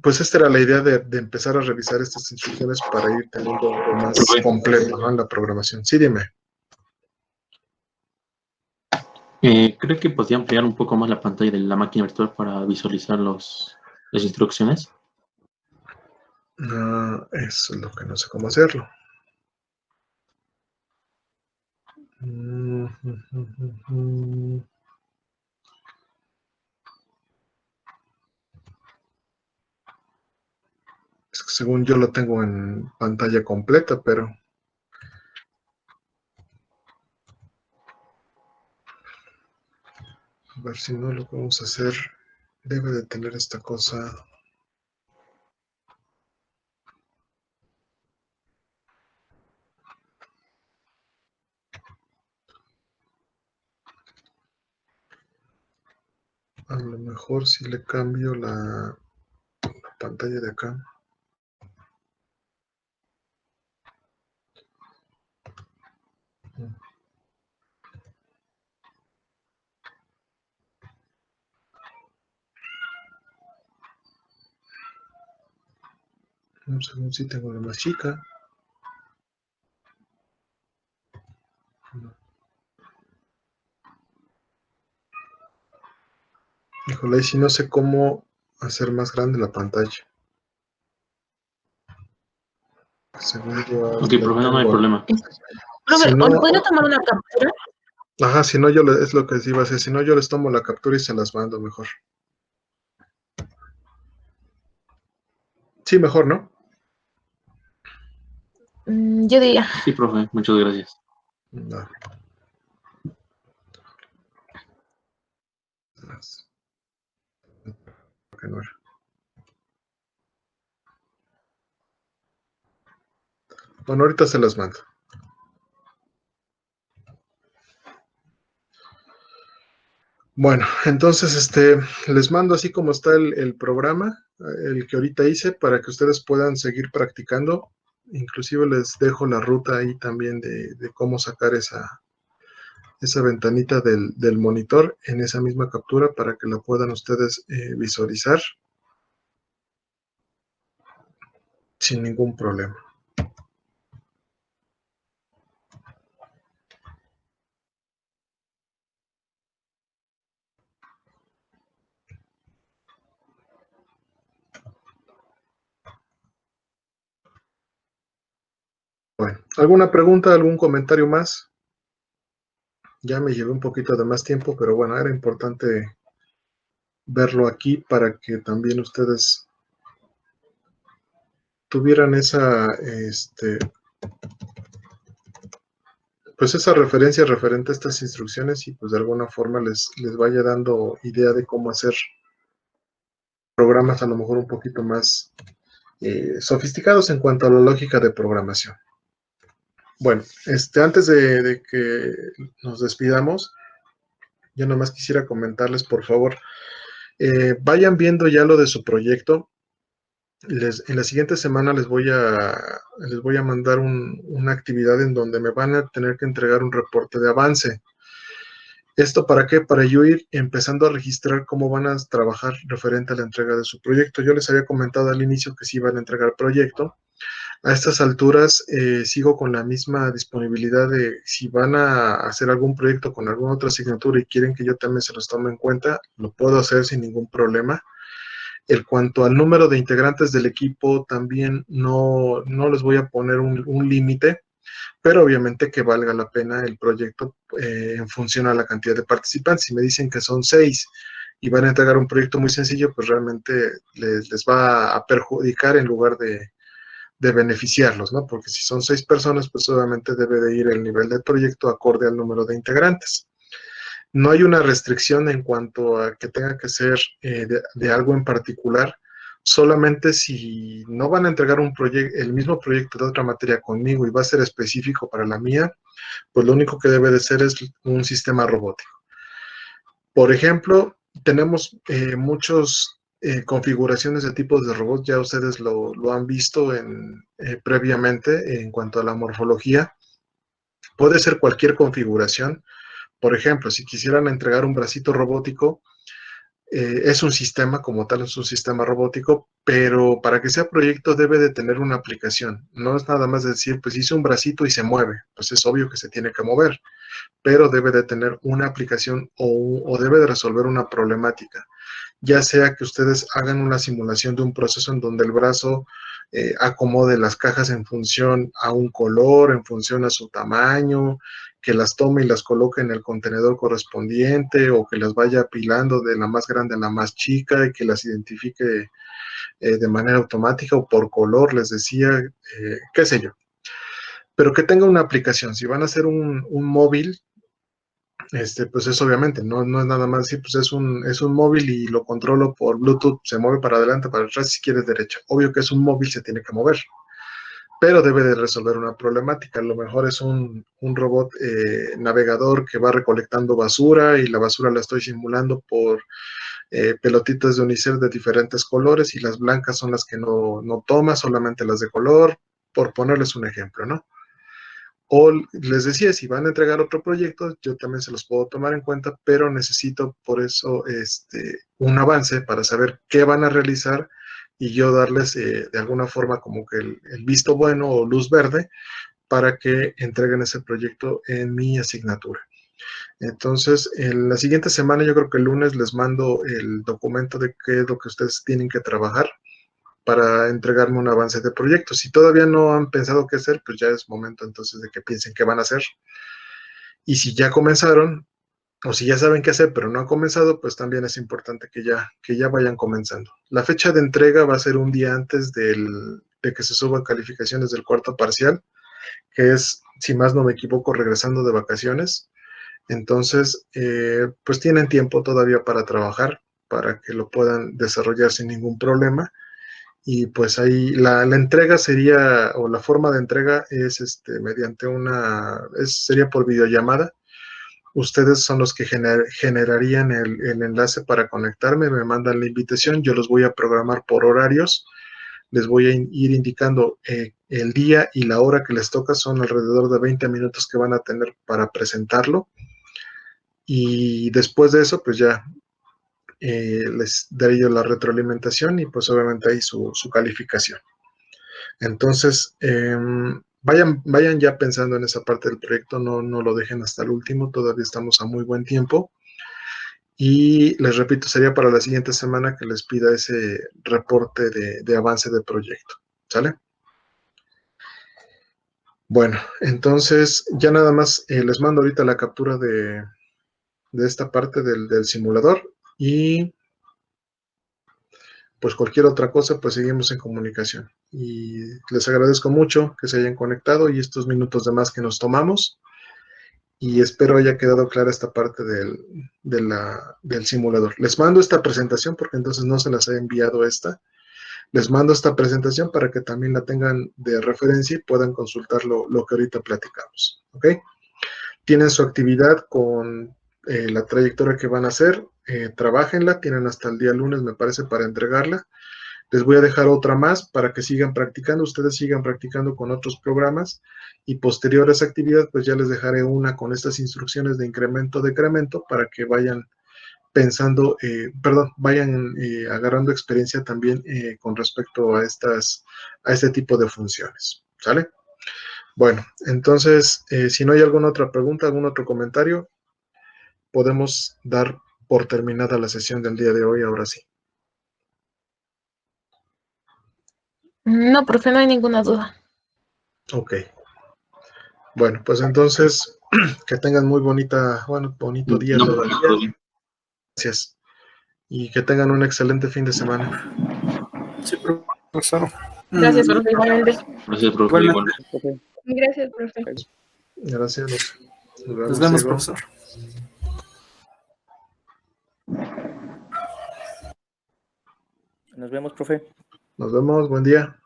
A: pues esta era la idea de empezar a revisar estas instrucciones para ir teniendo algo más completo, ¿no?, en la programación. Sí, dime.
C: ¿Creo que podría ampliar un poco más la pantalla de la máquina virtual para visualizar las instrucciones?
A: Eso es lo que no sé cómo hacerlo. Es que según yo lo tengo en pantalla completa, pero a ver si no lo podemos hacer. Debe de tener esta cosa. A lo mejor si le cambio la pantalla de acá. Según si tengo la más chica. No. Híjole, y si no sé cómo hacer más grande la pantalla. Según yo.
C: Ok, profe, no hay problema.
B: Profe,
A: Si no,
B: ¿podría tomar una captura?
A: ajá, si no yo es lo que les iba a hacer. Si no, yo les tomo la captura y se las mando mejor. Sí, mejor, ¿no?
B: Yo diría.
C: Sí, profe, muchas gracias.
A: No. Que no era. Bueno, ahorita se las mando. Bueno, entonces les mando así como está el programa, el que ahorita hice, para que ustedes puedan seguir practicando. Inclusive les dejo la ruta ahí también de cómo sacar esa ventanita del monitor en esa misma captura para que la puedan ustedes visualizar sin ningún problema. Bueno, ¿alguna pregunta, algún comentario más? Ya me llevé un poquito de más tiempo, pero bueno, era importante verlo aquí para que también ustedes tuvieran pues esa referencia referente a estas instrucciones, y pues de alguna forma les vaya dando idea de cómo hacer programas a lo mejor un poquito más sofisticados en cuanto a la lógica de programación. Bueno, antes de que nos despidamos, yo nomás quisiera comentarles, por favor, vayan viendo ya lo de su proyecto. En la siguiente semana les voy a mandar una actividad en donde me van a tener que entregar un reporte de avance. ¿Esto para qué? Para yo ir empezando a registrar cómo van a trabajar referente a la entrega de su proyecto. Yo les había comentado al inicio que sí iban a entregar proyecto. A estas alturas sigo con la misma disponibilidad de si van a hacer algún proyecto con alguna otra asignatura y quieren que yo también se los tome en cuenta, lo puedo hacer sin ningún problema. En cuanto al número de integrantes del equipo, también no les voy a poner un límite, pero obviamente que valga la pena el proyecto en función a la cantidad de participantes. Si me dicen que son 6 y van a entregar un proyecto muy sencillo, pues realmente les va a perjudicar en lugar de beneficiarlos, ¿no? Porque si son 6 personas, pues obviamente debe de ir el nivel del proyecto acorde al número de integrantes. No hay una restricción en cuanto a que tenga que ser de algo en particular, solamente si no van a entregar el mismo proyecto de otra materia conmigo y va a ser específico para la mía, pues lo único que debe de ser es un sistema robótico. Por ejemplo, tenemos muchos configuraciones de tipos de robots, ya ustedes lo han visto previamente en cuanto a la morfología. Puede ser cualquier configuración. Por ejemplo, si quisieran entregar un bracito robótico, es un sistema como tal, es un sistema robótico, pero para que sea proyecto debe de tener una aplicación. No es nada más decir, pues hice un bracito y se mueve. Pues es obvio que se tiene que mover, pero debe de tener una aplicación o debe de resolver una problemática. Ya sea que ustedes hagan una simulación de un proceso en donde el brazo acomode las cajas en función a un color, en función a su tamaño, que las tome y las coloque en el contenedor correspondiente o que las vaya apilando de la más grande a la más chica y que las identifique de manera automática o por color, les decía, qué sé yo. Pero que tenga una aplicación. Si van a hacer un móvil, pues es obviamente, no es nada más decir, pues es un móvil y lo controlo por Bluetooth, se mueve para adelante, para atrás, si quieres derecha. Obvio que es un móvil, se tiene que mover, pero debe de resolver una problemática. A lo mejor es un robot navegador que va recolectando basura y la basura la estoy simulando por pelotitas de unicel de diferentes colores y las blancas son las que no toma, solamente las de color, por ponerles un ejemplo, ¿no? O les decía, si van a entregar otro proyecto, yo también se los puedo tomar en cuenta, pero necesito por eso un avance para saber qué van a realizar y yo darles de alguna forma como que el visto bueno o luz verde para que entreguen ese proyecto en mi asignatura. Entonces, en la siguiente semana, yo creo que el lunes les mando el documento de qué es lo que ustedes tienen que trabajar para entregarme un avance de proyecto. Si todavía no han pensado qué hacer, pues ya es momento entonces de que piensen qué van a hacer. Y si ya comenzaron, o si ya saben qué hacer, pero no han comenzado, pues también es importante que ya vayan comenzando. La fecha de entrega va a ser un día antes de que se suban calificaciones del cuarto parcial, que es, si más no me equivoco, regresando de vacaciones. Entonces, pues tienen tiempo todavía para trabajar, para que lo puedan desarrollar sin ningún problema. Y pues ahí la entrega sería, o la forma de entrega es mediante sería por videollamada. Ustedes son los que generarían el enlace para conectarme, me mandan la invitación, yo los voy a programar por horarios, les voy a ir indicando el día y la hora que les toca, son alrededor de 20 minutos que van a tener para presentarlo. Y después de eso, pues ya les daré yo la retroalimentación y pues obviamente ahí su calificación. Entonces, vayan ya pensando en esa parte del proyecto, no lo dejen hasta el último, todavía estamos a muy buen tiempo. Y les repito, sería para la siguiente semana que les pida ese reporte de avance de proyecto, ¿sale? Bueno, entonces ya nada más les mando ahorita la captura de esta parte del simulador y pues cualquier otra cosa, pues seguimos en comunicación. Y les agradezco mucho que se hayan conectado y estos minutos de más que nos tomamos. Y espero haya quedado clara esta parte del simulador. Les mando esta presentación porque entonces no se las he enviado esta. Les mando esta presentación para que también la tengan de referencia y puedan consultar lo que ahorita platicamos. ¿Ok? Tienen su actividad con la trayectoria que van a hacer. Trabajenla, tienen hasta el día lunes, me parece, para entregarla. Les voy a dejar otra más para que sigan practicando, ustedes sigan practicando con otros programas y posterior a esa actividad, pues ya les dejaré una con estas instrucciones de incremento, decremento para que vayan pensando, vayan agarrando experiencia también con respecto a este tipo de funciones, ¿sale? Bueno, entonces, si no hay alguna otra pregunta, algún otro comentario, podemos dar por terminada la sesión del día de hoy, ahora sí.
B: No, profe, no hay ninguna duda.
A: Ok. Bueno, pues entonces, que tengan muy bonito día
C: No,
A: todavía.
C: todo bien.
A: Gracias. Y que tengan un excelente fin de semana.
D: Sí, profesor.
B: Gracias, profe, igualmente.
C: Gracias, profe.
D: Igualmente.
C: Igual.
B: Gracias, profe.
A: Gracias.
D: Nos vemos, profesor.
E: Nos vemos, profe.
A: Nos vemos, buen día.